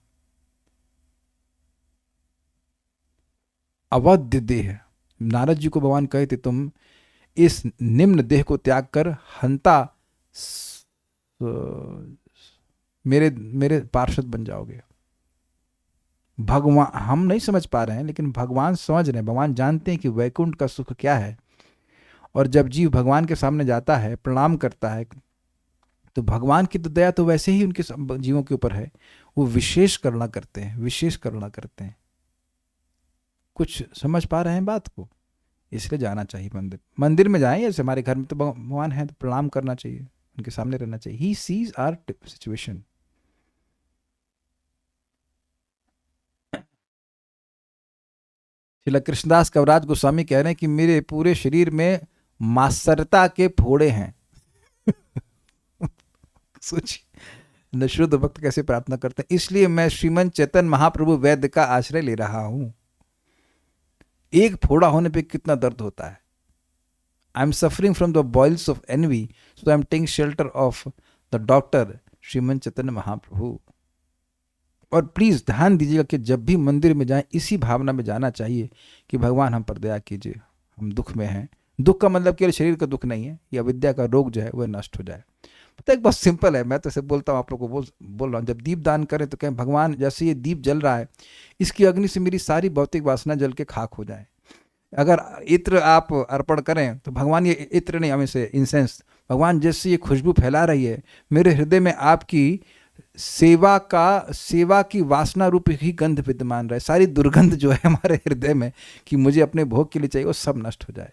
A: अवध्य देह। नारद जी को भगवान कहे थे तुम इस निम्न देह को त्याग कर हंता मेरे पार्षद बन जाओगे। भगवान, हम नहीं समझ पा रहे हैं, लेकिन भगवान समझ रहे हैं। भगवान जानते हैं कि वैकुंठ का सुख क्या है, और जब जीव भगवान के सामने जाता है, प्रणाम करता है, तो भगवान की तो दया तो वैसे ही उनके जीवों के ऊपर है, वो विशेष करुणा करते हैं, विशेष करुणा करते हैं। कुछ समझ पा रहे हैं बात को? इसलिए जाना चाहिए मंदिर। मंदिर में जाएं, जैसे हमारे घर में तो भगवान है तो प्रणाम करना चाहिए, उनके सामने रहना चाहिए। He sees our situation. Srila Krishnadas Kaviraj Goswami कह रहे हैं कि मेरे पूरे शरीर में मात्सरता के फोड़े हैं। सोचिए न शुद्ध भक्त कैसे प्रार्थना करते हैं। इसलिए मैं श्रीमन चैतन्य महाप्रभु वैद्य का आश्रय ले रहा हूं। एक फोड़ा होने पे कितना दर्द होता है। I am suffering from the boils of envy, so I am taking shelter of the doctor Shriman Chaitanya Mahaprabhu. और प्लीज ध्यान दीजिएगा कि जब भी मंदिर में जाएं, इसी भावना में जाना चाहिए कि भगवान हम पर दया कीजिए, हम दुख में हैं। दुख का मतलब केवल शरीर का दुख नहीं है, या अविद्या का रोग जो है वह नष्ट हो जाए। पता है, एक बात सिंपल है, मैं तो ऐसे बोलता हूँ, आप लोग को बोल रहा हूँ, जब दीप दान करें तो कहें भगवान जैसे ये दीप जल रहा है, इसकी अग्नि से मेरी सारी भौतिक वासना जल के खाक हो जाए। अगर इत्र आप अर्पण करें तो भगवान, ये इत्र नहीं, हमें से इंसेंस, भगवान जैसे ये खुशबू फैला रही है, मेरे हृदय में आपकी सेवा की वासना रूप ही गंध विद्यमान रहे। सारी दुर्गंध जो है हमारे हृदय में कि मुझे अपने भोग के लिए चाहिए, वो सब नष्ट हो जाए।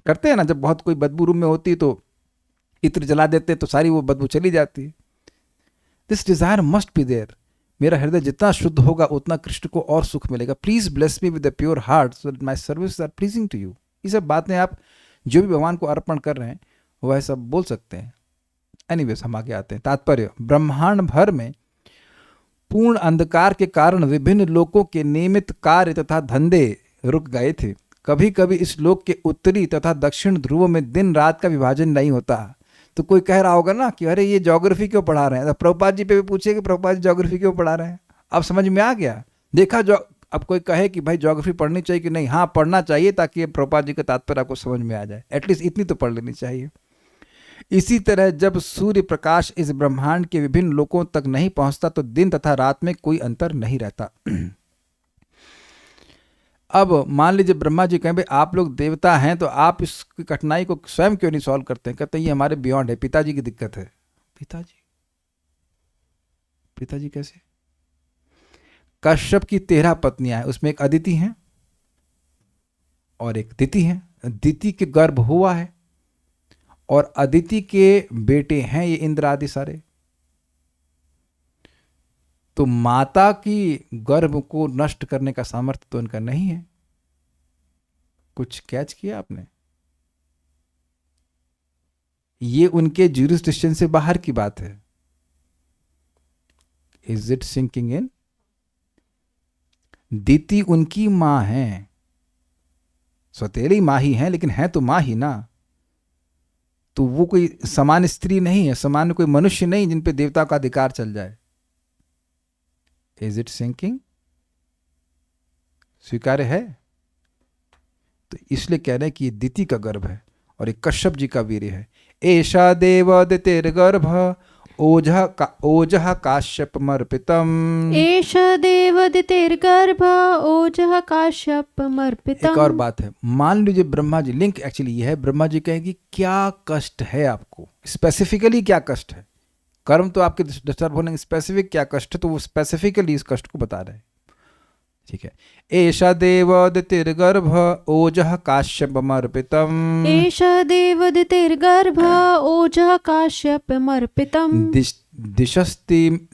A: करते हैं ना, जब बहुत कोई बदबू रूम में होती है तो इत्र जला देते तो सारी वो बदबू चली जाती है। This desire must be there. मेरा हृदय जितना शुद्ध होगा उतना कृष्ण को और सुख मिलेगा। Please bless me with a pure heart so that my services are pleasing to you. ये सब बातें आप जो भी भगवान को अर्पण कर रहे हैं वह सब बोल सकते हैं। एनीवेज, हम आगे आते हैं। तात्पर्य, ब्रह्मांड भर में पूर्ण अंधकार के कारण विभिन्न लोकों के नियमित कार्य तथा धंधे रुक गए थे। कभी कभी इस लोक के उत्तरी तथा दक्षिण ध्रुवों में दिन रात का विभाजन नहीं होता। तो कोई कह रहा होगा ना कि अरे ये ज्योग्राफी क्यों पढ़ा रहे हैं, तो प्रभुपाद जी पे भी पूछिए कि प्रभुपाद जी ज्योग्राफी क्यों पढ़ा रहे हैं। अब समझ में आ गया। देखा जो अब कोई कहे कि भाई ज्योग्राफी पढ़नी चाहिए कि नहीं, हाँ पढ़ना चाहिए, ताकि प्रभुपाद जी का तात्पर्य आपको समझ में आ जाए। एटलीस्ट इतनी तो पढ़ लेनी चाहिए। इसी तरह जब सूर्य प्रकाश इस ब्रह्मांड के विभिन्न लोकों तक नहीं पहुंचता तो दिन तथा रात में कोई अंतर नहीं रहता। अब मान लीजिए ब्रह्मा जी कहें भाई आप लोग देवता हैं तो आप इस कठिनाई को स्वयं क्यों नहीं सॉल्व करते हैं। कहते हैं ये हमारे बियॉन्ड है, पिताजी की दिक्कत है। पिताजी पिताजी कैसे? कश्यप की 13 पत्नियां हैं, उसमें एक अदिति है और एक दिति है। दिति के गर्भ हुआ है और अदिति के बेटे हैं ये इंद्र आदि सारे। तो माता की गर्भ को नष्ट करने का सामर्थ्य तो इनका नहीं है। कुछ कैच किया आपने? ये उनके ज्यूरिसडिक्शन से बाहर की बात है। Is it sinking in? Diti उनकी मां है, सौतेली मां ही है, लेकिन है तो मां ही ना। तो वो कोई समान स्त्री नहीं है, समान कोई मनुष्य नहीं जिन पे देवता का अधिकार चल जाए। Is it sinking? स्वीकार्य है? तो इसलिए कह रहे हैं कि ये दिति का गर्भ है और ये कश्यप जी का वीर्य है। एषा देवदितिर्गर्भ ओजः काश्यपमर्पितम्।
B: एष देवदितिर्गर्भ ओजः काश्यपमर्पितम्।
A: एक और बात है, मान लीजिए ब्रह्मा जी, लिंक एक्चुअली ये है, ब्रह्मा जी कहेंगे क्या कष्ट है आपको, स्पेसिफिकली क्या कष्ट है। कर्म तो आपके डिस्टर्ब होने, स्पेसिफिक क्या कष्ट है, तो वो स्पेसिफिकली इस कष्ट को बता रहे हैं। ठीक है। एषा देवदितिर्गर्भ ओजः काश्यपमर्पितम्।
B: एष देवदितिर्गर्भ ओजः काश्यपमर्पितम्।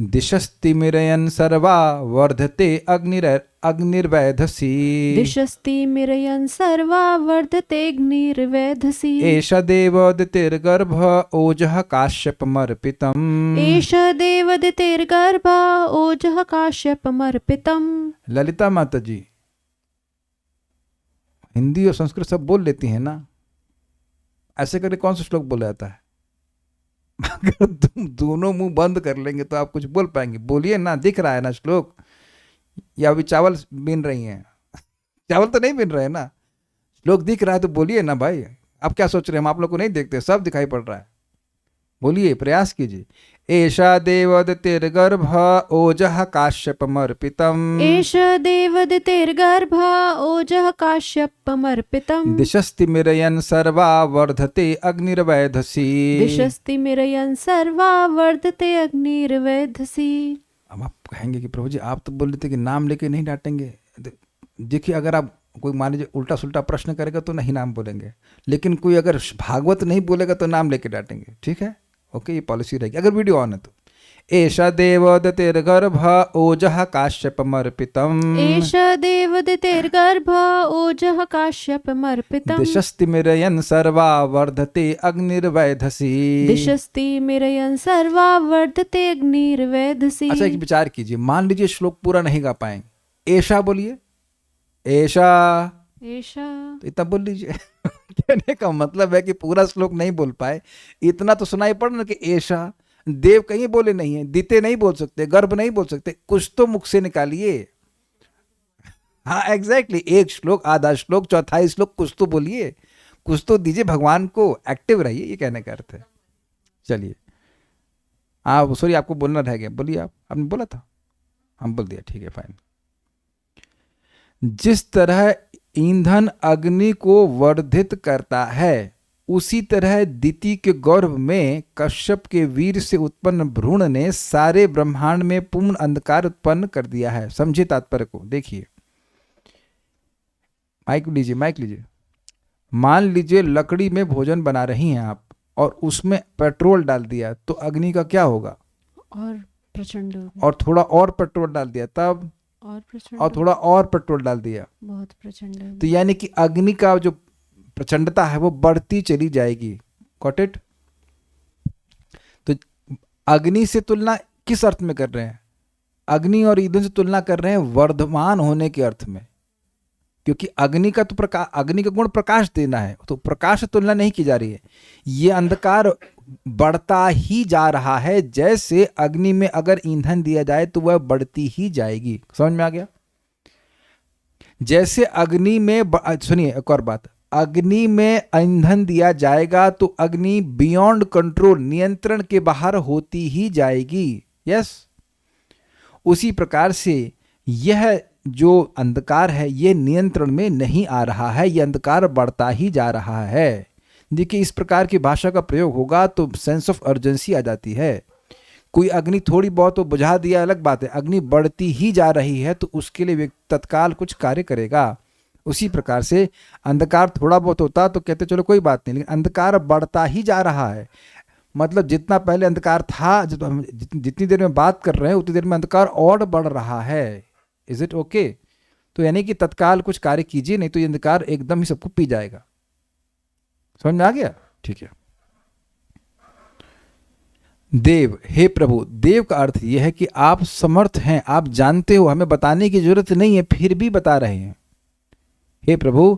A: दिशस्तिमिरयन् सर्वा वर्धते अग्निर्वैधसी।
B: दिशस्तिमिरयन् सर्वा वर्धते अग्निर्वैधसी।
A: एष देवदितिर्गर्भ ओजः काश्यपमर्पितम्।
B: एष देवदितिर्गर्भ ओजः काश्यपमर्पितम्।
A: ललिता माता जी हिंदी और संस्कृत सब बोल लेती हैं ना, ऐसे करके कौन सा श्लोक बोला जाता है? अगर तुम दोनों मुंह बंद कर लेंगे तो आप कुछ बोल पाएंगे। बोलिए ना, दिख रहा है ना श्लोक, या अभी चावल बीन रही हैं? चावल तो नहीं बीन रहे हैं ना, श्लोक दिख रहा है तो बोलिए ना भाई। आप क्या सोच रहे हैं हम आप लोग को नहीं देखते? सब दिखाई पड़ रहा है, बोलिए, प्रयास कीजिए। एषा देवदितिर्गर्भ ओजः काश्यपमर्पितम्।
B: एष देवदितिर्गर्भ ओजः काश्यपमर्पितम्।
A: दिशस्तिमिरयन् सर्वा वर्धते अग्निर्वैधसी।
B: दिशस्तिमिरयन् सर्वा वर्धते अग्निर्वैधसी।
A: अब आप कहेंगे कि प्रभु जी आप तो बोल रहे थे कि नाम लेके नहीं डांटेंगे। देखिए, अगर आप कोई मान लीजिए उल्टा सुल्टा प्रश्न करेगा तो नहीं नाम बोलेंगे, लेकिन कोई अगर भागवत नहीं बोलेगा तो नाम लेके डांटेंगे। ठीक है, ओके, ये पॉलिसी रहेगी अगर वीडियो ऑन है तो। एषा देवदितिर्गर्भ ओजः काश्यपमर्पितम्।
B: एष देवदितिर्गर्भ ओजः काश्यपमर्पितम्।
A: दिशस्तिमिरयन् सर्वा वर्धते अग्निर्वैधसी।
B: दिशस्तिमिरयन् सर्वा वर्धते अग्निर्वैधसी।
A: अच्छा, एक विचार कीजिए, मान लीजिए श्लोक पूरा नहीं गा पाएंगे, एषा बोलिए, एषा,
B: एषा,
A: तो इतना बोल लीजिए। कहने का मतलब है कि पूरा श्लोक नहीं बोल पाए, इतना तो सुनाई पड़ ना कि एषा। देव कहीं बोले नहीं है, दिते नहीं बोल सकते, गर्भ नहीं बोल सकते, कुछ तो मुख से निकालिए। हाँ एग्जैक्टली, एक श्लोक, आधा श्लोक, चौथाई श्लोक, कुछ तो बोलिए, कुछ तो दीजिए भगवान को, एक्टिव रहिए, ये कहने का अर्थ है। चलिए, आप सॉरी आपको बोलना रह गया, बोलिए। आपने बोला था, हम बोल दिया, ठीक है फाइन। जिस तरह ईंधन अग्नि को वर्धित करता है, उसी तरह दिति के गर्भ में कश्यप के वीर से उत्पन्न भ्रूण ने सारे ब्रह्मांड में पूर्ण अंधकार उत्पन्न कर दिया है। समझिए तात्पर्य को, देखिए। माइक लीजिए। मान लीजिए लकड़ी में भोजन बना रही हैं आप और उसमें पेट्रोल डाल दिया तो अग्नि का क्या होगा?
B: और प्रचंड,
A: और थोड़ा और पेट्रोल डाल दिया तब,
B: और प्रचंड,
A: और थोड़ा और पेट्रोल डाल दिया,
B: बहुत प्रचंड।
A: तो यानी कि अग्नि का जो प्रचंडता है वो बढ़ती चली जाएगी। Got it? तो अग्नि से तुलना किस अर्थ में कर रहे हैं? अग्नि और ईंधन से तुलना कर रहे हैं वर्धमान होने के अर्थ में, क्योंकि अग्नि का तो प्रकाश, अग्नि का गुण प्रकाश देना है, तो प्रकाश से तुलना नहीं की जा रही है। ये अंधकार बढ़ता ही जा रहा है, जैसे अग्नि में अगर ईंधन दिया जाए तो वह बढ़ती ही जाएगी। समझ में आ गया? जैसे अग्नि में, सुनिए एक और बात, अग्नि में ईंधन दिया जाएगा तो अग्नि बियॉन्ड कंट्रोल, नियंत्रण के बाहर होती ही जाएगी। यस, उसी प्रकार से यह जो अंधकार है ये नियंत्रण में नहीं आ रहा है, यह अंधकार बढ़ता ही जा रहा है। देखिए, इस प्रकार की भाषा का प्रयोग होगा तो सेंस ऑफ अर्जेंसी आ जाती है, कोई अग्नि थोड़ी बहुत तो बुझा दिया अलग बात है, अग्नि बढ़ती ही जा रही है तो उसके लिए व्यक्ति तत्काल कुछ कार्य करेगा। उसी प्रकार से अंधकार थोड़ा बहुत होता तो कहते चलो कोई बात नहीं, लेकिन अंधकार बढ़ता ही जा रहा है। मतलब जितना पहले अंधकार था, जितनी देर में बात कर रहे हैं उतनी देर में अंधकार और बढ़ रहा है। Is it okay? तो यानी कि तत्काल कुछ कार्य कीजिए, नहीं तो ये अंधकार एकदम ही सबको पी जाएगा। समझ में आ गया? ठीक है। देव, हे प्रभु, देव का अर्थ यह है कि आप समर्थ हैं, आप जानते हो, हमें बताने की जरूरत नहीं है, फिर भी बता रहे हैं। हे प्रभु,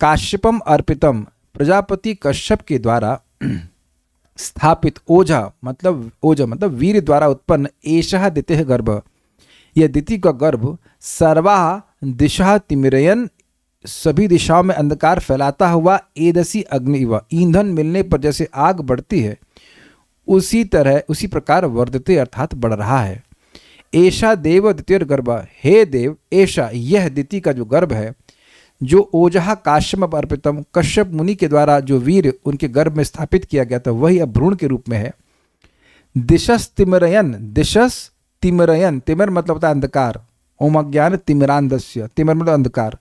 A: काश्यपम अर्पितम, प्रजापति कश्यप के द्वारा स्थापित ओझा मतलब वीर द्वारा उत्पन्न एषः दितिः गर्भ, यह दिति का गर्भ सर्वा दिशा तिमिरयन, सभी दिशाओं में अंधकार फैलाता हुआ एदसी अग्नि इव, ईंधन मिलने पर जैसे आग बढ़ती है उसी प्रकार वर्धते अर्थात बढ़ रहा है। ऐशा देव द्वितीय गर्भ, हे देव, ऐशा यह दिति का जो गर्भ है, जो ओजहा काश्यप अर्पितम, कश्यप मुनि के द्वारा जो वीर उनके गर्भ में स्थापित किया गया था वही अब भ्रूण के रूप में है। दिशस तिमिरयन, दिशस तिमिरयन, तिमिर मतलब होता है अंधकार, ओम अज्ञान तिमिरांधस्य, तिमिर मतलब अंधकार।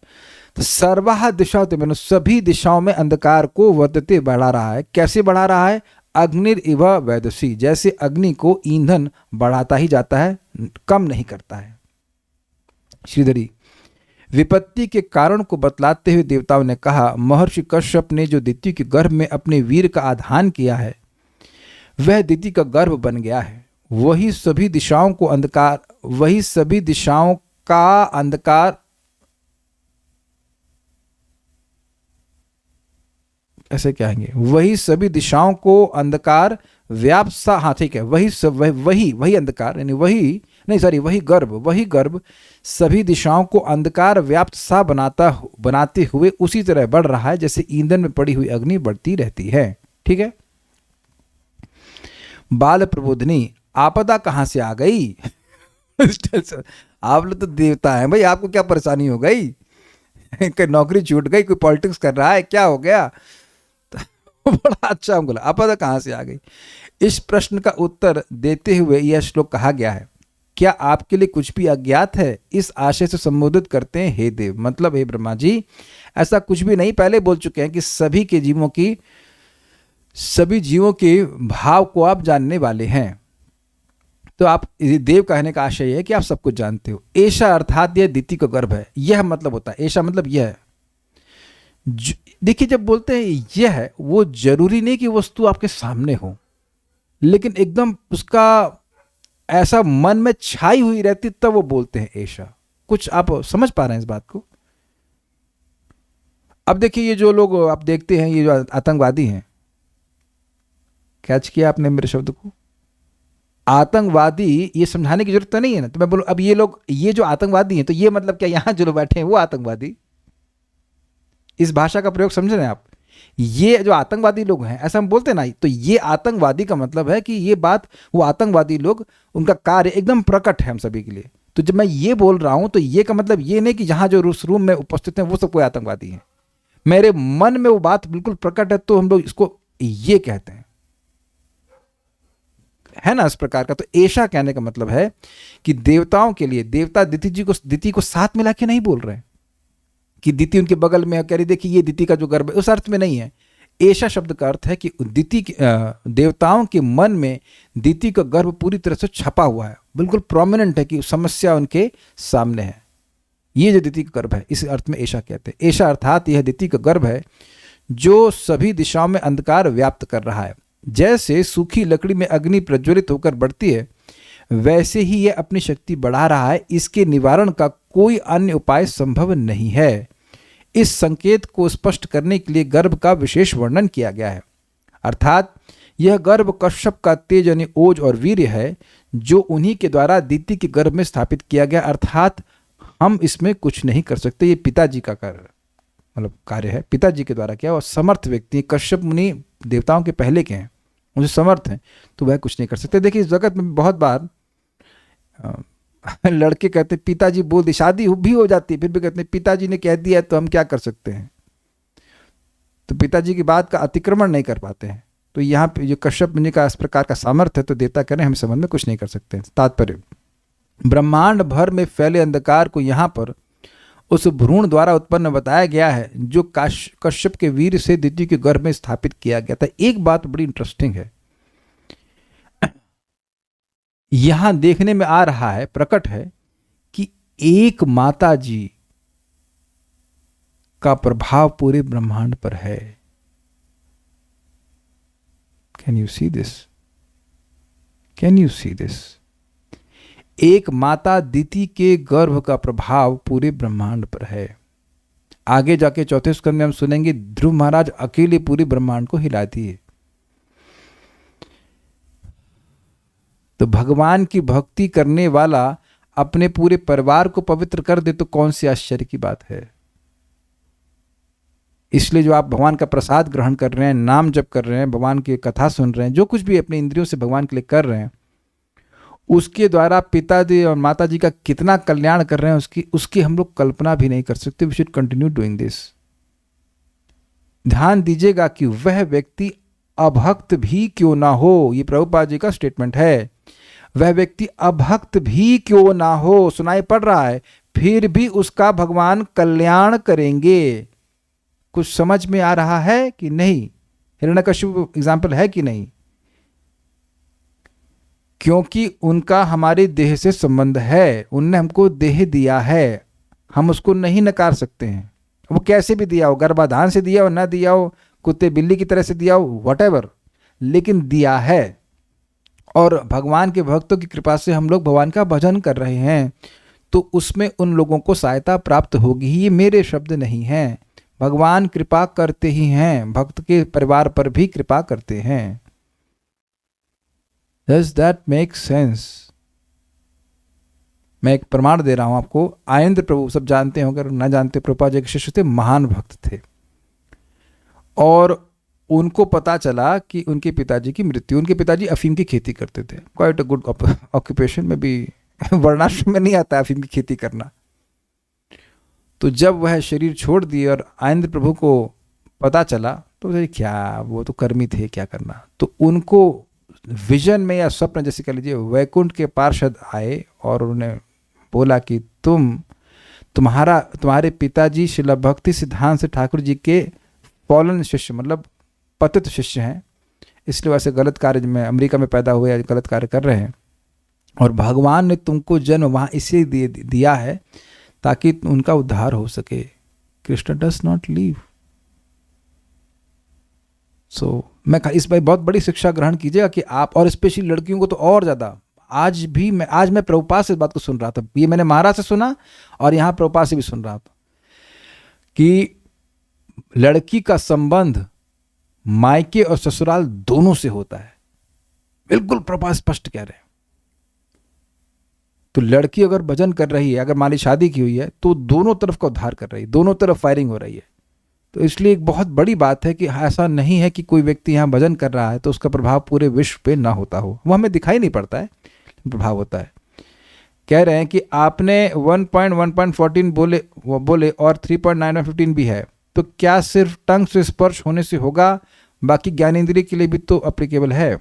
A: तो सर्वाह दिशा तिमिर, सभी दिशाओं में अंधकार को वर्धते बढ़ा रहा है। कैसे बढ़ा रहा है? अग्निर इव वैदसी, जैसे अग्नि को ईंधन बढ़ाता ही जाता है, कम नहीं करता है। श्रीधरी, विपत्ति के कारण को बतलाते हुए देवताओं ने कहा, महर्षि कश्यप ने जो दिति के गर्भ में अपने वीर का आधान किया है वह दिति का गर्भ बन गया है, वही सभी दिशाओं का अंधकार ऐसे कहेंगे, वही सभी दिशाओं को अंधकार व्याप्त सा, हाँ ठीक है, वही अंधकार यानी वही गर्भ सभी दिशाओं को अंधकार व्याप्त सा बनाते हुए उसी तरह बढ़ रहा है जैसे ईंधन में पड़ी हुई अग्नि बढ़ती रहती है। ठीक है। बाल प्रबोधनी, आपदा कहां से आ गई? आप लोग तो देवता हैं भाई, आपको क्या परेशानी हो गई? कोई नौकरी छूट गई, कोई पॉलिटिक्स कर रहा है, क्या हो गया? बड़ा अच्छा बोला, आपदा कहां से आ गई? इस प्रश्न का उत्तर देते हुए यह श्लोक कहा गया है, क्या आपके लिए कुछ भी अज्ञात है? इस आशय से संबोधित करते हैं, हे देव, मतलब हे ब्रह्मा जी, ऐसा कुछ भी नहीं। पहले बोल चुके हैं कि सभी जीवों के भाव को आप जानने वाले हैं। तो आप देव कहने का आशय है कि आप सब कुछ जानते हो। ऐशा अर्थात यह दिति का गर्भ है, यह मतलब होता है, ऐशा मतलब यह है। देखिए, जब बोलते हैं यह है, वो जरूरी नहीं कि वस्तु आपके सामने हो, लेकिन एकदम उसका ऐसा मन में छाई हुई रहती तब वो बोलते हैं ऐशा। कुछ आप समझ पा रहे हैं इस बात को? अब देखिए, ये जो लोग आप देखते हैं, ये जो आतंकवादी हैं, कैच किया आपने मेरे शब्द को? आतंकवादी, ये समझाने की जरूरत तो नहीं है ना। तो मैं बोलूं, अब ये जो आतंकवादी हैं, तो ये मतलब क्या यहां जो लोग बैठे हैं वो आतंकवादी? इस भाषा का प्रयोग समझ रहे हैं आप? ये जो आतंकवादी लोग हैं, ऐसा हम बोलते हैं ना, तो ये आतंकवादी का मतलब है कि ये बात, वो आतंकवादी लोग, उनका कार्य एकदम प्रकट है हम सभी के लिए। तो जब मैं ये बोल रहा हूं तो ये का मतलब ये नहीं कि जहां जो उस रूम में उपस्थित हैं वो सब कोई आतंकवादी हैं। मेरे मन में वो बात बिल्कुल प्रकट है तो हम लोग इसको ये कहते हैं, है ना, इस प्रकार का। तो ऐशा कहने का मतलब है कि देवताओं के लिए, देवता दिति को साथ मिला के नहीं बोल रहे हैं कि दिति उनके बगल में कह रही, देखिए ये दिति का जो गर्भ है, उस अर्थ में नहीं है। ऐशा शब्द का अर्थ है कि देवताओं के मन में दिति का गर्भ पूरी तरह से छपा हुआ है, बिल्कुल प्रोमिनेंट है कि समस्या उनके सामने है। ये जो दिति का गर्भ है, इस अर्थ में ऐशा कहते हैं। ऐशा अर्थात यह दिति का गर्भ है जो सभी दिशाओं में अंधकार व्याप्त कर रहा है। जैसे सूखी लकड़ी में अग्नि प्रज्वलित होकर बढ़ती है, वैसे ही यह अपनी शक्ति बढ़ा रहा है। इसके निवारण का कोई अन्य उपाय संभव नहीं है। इस संकेत को स्पष्ट करने के लिए गर्भ का विशेष वर्णन किया गया है। अर्थात यह गर्भ कश्यप का तेज यानी ओज और वीर्य है, जो उन्हीं के द्वारा दिति के गर्भ में स्थापित किया गया। अर्थात हम इसमें कुछ नहीं कर सकते, ये पिताजी का कार्य है, पिताजी के द्वारा किया। और समर्थ व्यक्ति, कश्यप मुनि देवताओं के पहले के हैं, मुझे समर्थ हैं, तो वह कुछ नहीं कर सकते। देखिए, इस जगत में बहुत बार लड़के कहते हैं पिताजी बोल दी, शादी भी हो जाती है, फिर भी कहते हैं पिताजी ने कह दिया है तो हम क्या कर सकते हैं। तो पिताजी की बात का अतिक्रमण नहीं कर पाते हैं। तो यहाँ पे जो कश्यप मुनि का इस प्रकार का सामर्थ्य है, तो देवता कह रहे हैं हम संबंध में कुछ नहीं कर सकते। तात्पर्य, ब्रह्मांड भर में फैले अंधकार को यहाँ पर उस भ्रूण द्वारा उत्पन्न बताया गया है, जो कश्यप के वीर से दिति के गर्भ में स्थापित किया गया था। एक बात बड़ी इंटरेस्टिंग है, यहां देखने में आ रहा है, प्रकट है कि एक माता जी का प्रभाव पूरे ब्रह्मांड पर है। Can you see this? Can you see this? एक माता दिति के गर्भ का प्रभाव पूरे ब्रह्मांड पर है। आगे जाके चौथे स्कंद में हम सुनेंगे ध्रुव महाराज अकेले पूरे ब्रह्मांड को हिला दिए। तो भगवान की भक्ति करने वाला अपने पूरे परिवार को पवित्र कर दे तो कौन सी आश्चर्य की बात है। इसलिए जो आप भगवान का प्रसाद ग्रहण कर रहे हैं, नाम जप कर रहे हैं, भगवान की कथा सुन रहे हैं, जो कुछ भी अपने इंद्रियों से भगवान के लिए कर रहे हैं, उसके द्वारा पिताजी और माताजी का कितना कल्याण कर रहे हैं उसकी हम लोग कल्पना भी नहीं कर सकते। We should continue doing this. ध्यान दीजिएगा कि वह व्यक्ति अभक्त भी क्यों ना हो, ये प्रभुपाद जी का स्टेटमेंट है, वह व्यक्ति अभक्त भी क्यों ना हो, सुनाई पड़ रहा है, फिर भी उसका भगवान कल्याण करेंगे। कुछ समझ में आ रहा है कि नहीं? हिरण्यकश्यप एग्जाम्पल है कि नहीं? क्योंकि उनका हमारे देह से संबंध है, उनने हमको देह दिया है, हम उसको नहीं नकार सकते हैं। वो कैसे भी दिया हो, गर्भाधान से दिया हो, ना दिया हो, कुत्ते बिल्ली की तरह से दिया हो, व्हाटएवर, लेकिन दिया है। और भगवान के भक्तों की कृपा से हम लोग भगवान का भजन कर रहे हैं, तो उसमें उन लोगों को सहायता प्राप्त होगी ही। ये मेरे शब्द नहीं हैं, भगवान कृपा करते ही हैं, भक्त के परिवार पर भी कृपा करते हैं। Does that make sense? मैं एक प्रमाण दे रहा हूं आपको। आयेंद्र प्रभु सब जानते हो, अगर ना जानते, प्रभुपाद जी के शिष्य थे, महान भक्त थे, और उनको पता चला कि उनके पिताजी की मृत्यु, उनके पिताजी अफीम की खेती करते थे, क्वाइट अ गुड ऑक्यूपेशन, में भी वर्णाश्रम में नहीं आता अफीम की खेती करना। तो जब वह शरीर छोड़ दिए और आयेंद्र प्रभु को पता चला, तो क्या, वो तो कर्मी थे, क्या करना। तो उनको विजन में या स्वप्न जैसे कह लीजिए, वैकुंठ के पार्षद आए और उन्होंने बोला कि तुम्हारे पिताजी श्रील भक्ति सिद्धांत से ठाकुर जी के फॉलन शिष्य, मतलब पतित शिष्य हैं, इसलिए वैसे गलत कार्य में अमेरिका में पैदा हुए, गलत कार्य कर रहे हैं, और भगवान ने तुमको जन्म वहाँ इसलिए दिया है ताकि उनका उद्धार हो सके। Krishna does not leave. So मैं इस भाई बहुत बड़ी शिक्षा ग्रहण कीजिएगा कि आप, और स्पेशली लड़कियों को तो और ज़्यादा। आज मैं प्रभुपाद से इस बात को सुन रहा था, ये मैंने महाराज से सुना और यहाँ प्रभुपाद से भी सुन रहा था, कि लड़की का संबंध मायके और ससुराल दोनों से होता है। बिल्कुल प्रभुपाद स्पष्ट कह रहे हैं। तो लड़की अगर भजन कर रही है, अगर मान ली शादी की हुई है, तो दोनों तरफ का उद्धार कर रही है, दोनों तरफ फायरिंग हो रही है। तो इसलिए एक बहुत बड़ी बात है कि ऐसा नहीं है कि कोई व्यक्ति यहाँ भजन कर रहा है तो उसका प्रभाव पूरे विश्व पे ना होता हो, वो हमें दिखाई नहीं पड़ता है, प्रभाव होता है। कह रहे हैं कि आपने 1.1.14 बोले और 3.9.15 भी है, तो क्या सिर्फ टंग से स्पर्श होने से होगा? बाकी ज्ञानेंद्रिय के लिए भी तो अप्लीकेबल है।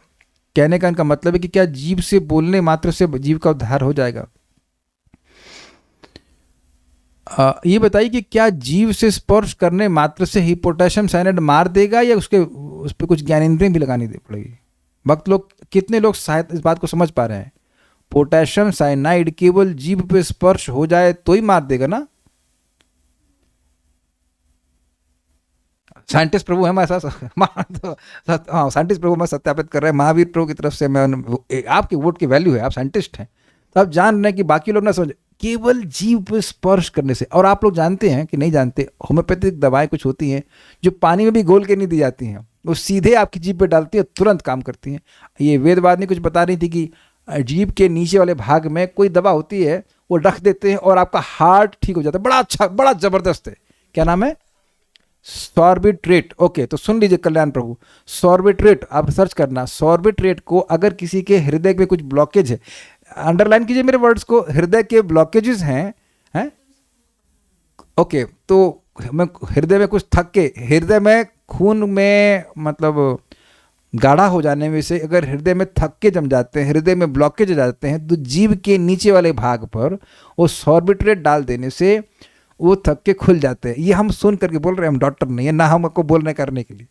A: कहने का इनका मतलब है कि क्या जीव से बोलने मात्र से जीव का उद्धार हो जाएगा? ये बताइए कि क्या जीव से स्पर्श करने मात्र से ही पोटेशियम साइनाइड मार देगा, या उस पर कुछ ज्ञानेंद्रिय भी लगानी पड़ेगी? भक्त लोग, कितने लोग शायद इस बात को समझ पा रहे हैं? पोटेशियम साइनाइड केवल जीभ पे स्पर्श हो जाए तो ही मार देगा ना? साइंटिस्ट प्रभु है, मैं ऐसा हाँ साइंटिस्ट प्रभु मैं सत्यापित कर रहे हैं, महावीर प्रभु की तरफ से। मैं आपकी वोट की वैल्यू है, आप साइंटिस्ट हैं, तो आप जान रहे हैं कि बाकी लोग ना समझ, केवल जीव पे स्पर्श करने से। और आप लोग जानते हैं कि नहीं जानते, होम्योपैथिक दवाएं कुछ होती हैं जो पानी में भी घोल के नहीं दी जाती हैं, वो सीधे आपकी जीभ पे डालती है, तुरंत काम करती हैं। ये वेदवादिनी कुछ बता रही थी कि जीभ के नीचे वाले भाग में कोई दवा होती है, वो रख देते हैं और आपका हार्ट ठीक हो जाता है। बड़ा अच्छा, बड़ा जबरदस्त है। क्या नाम है? सॉर्बिट्रेट। ओके, तो सुन लीजिए कल्याण प्रभु, सॉर्बिट्रेट आप सर्च करना। सॉर्बिट्रेट को अगर किसी के हृदय में कुछ ब्लॉकेज है, अंडरलाइन कीजिए मेरे वर्ड्स को, हृदय के ब्लॉकेजेस हैं ओके, तो मैं हृदय में कुछ थक के, हृदय में खून में मतलब गाढ़ा हो जाने में से अगर हृदय में थक्के जम जाते हैं, हृदय में ब्लॉकेज आ जाते हैं, तो जीभ के नीचे वाले भाग पर वो सॉर्बिट्रेट डाल देने से वो थक्के खुल जाते हैं। ये हम सुन करके बोल रहे हैं, हम डॉक्टर नहीं है ना, हमको बोलने करने के लिए।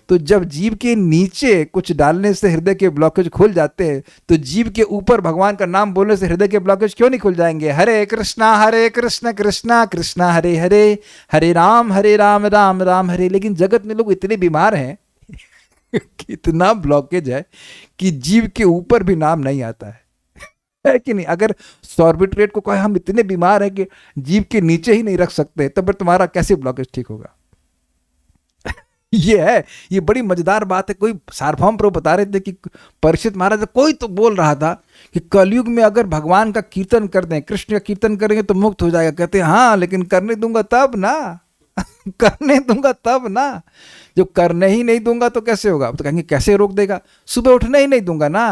A: तो जब जीभ के नीचे कुछ डालने से हृदय के ब्लॉकेज खुल जाते हैं, तो जीभ के ऊपर भगवान का नाम बोलने से हृदय के ब्लॉकेज क्यों नहीं खुल जाएंगे? हरे कृष्णा कृष्णा कृष्णा हरे हरे, हरे राम राम राम हरे। लेकिन जगत में लोग इतने बीमार हैं कि इतना ब्लॉकेज है कि जीभ के ऊपर भी नाम नहीं आता है कि नहीं? अगर सॉर्बिट्रेट को कहे हम इतने बीमार हैं कि जीभ के नीचे ही नहीं रख सकते, तब तुम्हारा कैसे ब्लॉकेज ठीक होगा? ये बड़ी मजेदार बात है। कोई सार्वभौम प्रभु बता रहे थे कि परीक्षित महाराज, कोई तो बोल रहा था कि कलयुग में अगर भगवान का कीर्तन कर दें, कृष्ण का कीर्तन करेंगे तो मुक्त हो जाएगा। कहते हैं हाँ, लेकिन करने दूंगा तब ना करने दूंगा तब ना। जो करने ही नहीं दूंगा तो कैसे होगा? तो कहेंगे कैसे रोक देगा? सुबह उठने ही नहीं दूंगा ना।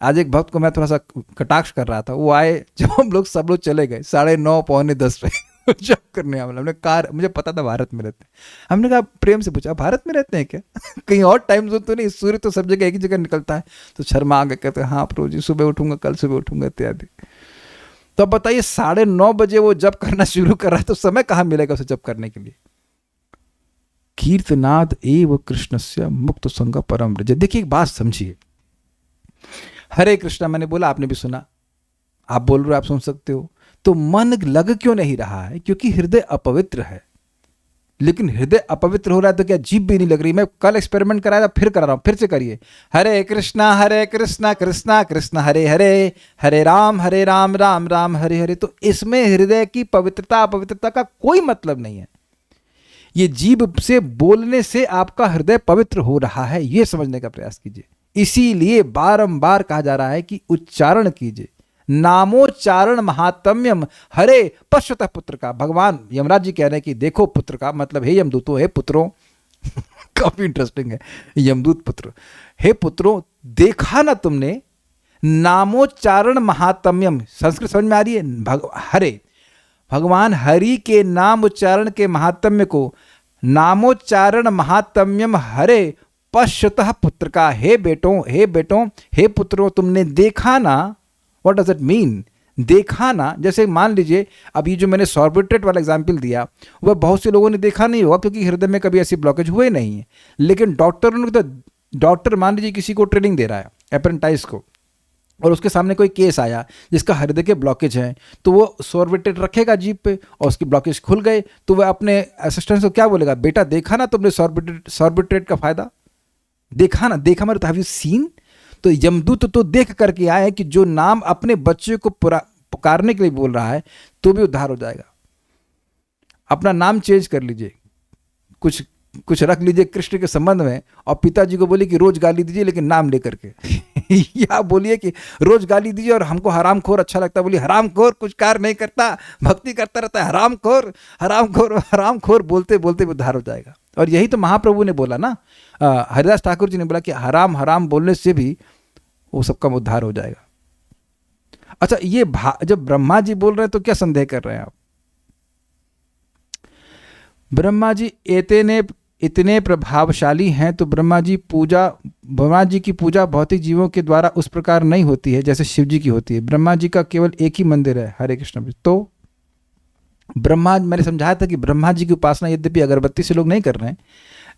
A: आज एक भक्त को मैं थोड़ा सा कटाक्ष कर रहा था, वो आए जब हम लोग सब लोग चले गए 9:30 पौने 10 पे जब करने हमने कार, मुझे पता था भारत में रहते हैं। हमने कहा, प्रेम से पूछा भारत में रहते हैं क्या? कहीं और टाइम जोन तो नहीं? सूर्य तो सब जगह एक ही जगह निकलता है। तो शर्मा आगे कहते हैं हाँ प्रभु जी, सुबह उठूंगा, कल सुबह उठूंगा इत्यादि। तो अब बताइए 9:30 बजे वो जप करना शुरू कर रहा है, तो समय कहाँ मिलेगा उसे जप करने के लिए? कीर्तनाद एव कृष्णस्य मुक्त संग परम ब्रज। देखिए एक बात समझिए, हरे कृष्णा मैंने बोला, आपने भी सुना, आप बोल रहे हो, आप सुन सकते हो, तो मन लग क्यों नहीं रहा है? क्योंकि हृदय अपवित्र है। लेकिन हृदय अपवित्र हो रहा है तो क्या जीभ भी नहीं लग रही? मैं कल एक्सपेरिमेंट कराया था, फिर करा रहा हूं, फिर से करिए। हरे कृष्णा कृष्णा कृष्णा हरे हरे, हरे राम राम राम हरे हरे। तो इसमें हृदय की पवित्रता अपवित्रता का कोई मतलब नहीं है। ये जीभ से बोलने से आपका हृदय पवित्र हो रहा है, यह समझने का प्रयास कीजिए। इसीलिए बारंबार कहा जा रहा है कि उच्चारण कीजिए, नामोच्चारण महात्म्यम हरे पश्यतः पुत्र का। भगवान यमराज जी कह रहे हैं कि देखो पुत्र का मतलब, हे यमदूतों, हे पुत्रों काफी इंटरेस्टिंग है, यमदूत पुत्र, हे पुत्रों देखा ना तुमने, नामोच्चारण महात्म्यम। संस्कृत समझ में आ रही है? हरे, भगवान हरि के नाम उच्चारण के महात्म्य को, नामोच्चारण महात्म्यम हरे पश्यतः पुत्र का। हे बेटों, हे पुत्रों, तुमने देखा ना। What does it mean? देखा ना, जैसे मान लीजिए अब ये जो मैंने सॉर्बिट्रेट वाला एग्जाम्पल दिया, वह बहुत से लोगों ने देखा नहीं होगा क्योंकि हृदय में कभी ऐसी ब्लॉकेज हुए नहीं है। लेकिन डॉक्टर मान लीजिए किसी को ट्रेनिंग दे रहा है अपेरेंटाइज को, और उसके सामने कोई केस आया जिसका हृदय के ब्लॉकेज है, तो वो सॉर्बिट्रेट रखेगा जीभ पे और उसकी ब्लॉकेज खुल गए, तो वह अपने असिस्टेंट को क्या बोलेगा? बेटा देखा ना तुमने सॉर्बिट्रेट का फायदा? देखा ना, देखा मतलब हैव यू सीन? तो यमदूत तो देख करके आए कि जो नाम अपने बच्चे को पुकारने के लिए बोल रहा है तो भी उद्धार हो जाएगा। अपना नाम चेंज कर लीजिए, कुछ रख लीजिए कृष्ण के संबंध में, और पिताजी को बोलिए कि रोज गाली दीजिए लेकिन नाम लेकर के या बोलिए कि रोज गाली दीजिए और हमको हरामखोर अच्छा लगता है, बोलिए हरामखोर कुछ कार्य नहीं करता, भक्ति करता रहता है, हरामखोर हरामखोर हरामखोर बोलते बोलते उद्धार हो जाएगा। और यही तो महाप्रभु ने बोला ना, हरिदास ठाकुर जी ने बोला कि हराम हराम बोलने से भी वो सबका उद्धार हो जाएगा। अच्छा, ये जब ब्रह्मा जी बोल रहे हैं तो क्या संदेह कर रहे हैं आप? ब्रह्मा जी इतने प्रभावशाली हैं, तो ब्रह्मा जी की पूजा भौतिक जीवों के द्वारा उस प्रकार नहीं होती है जैसे शिव जी की होती है। ब्रह्मा जी का केवल एक ही मंदिर है, हरे कृष्ण। तो मैंने समझाया था कि ब्रह्मा जी की उपासना यद्यपि अगरबत्ती से लोग नहीं कर रहे हैं,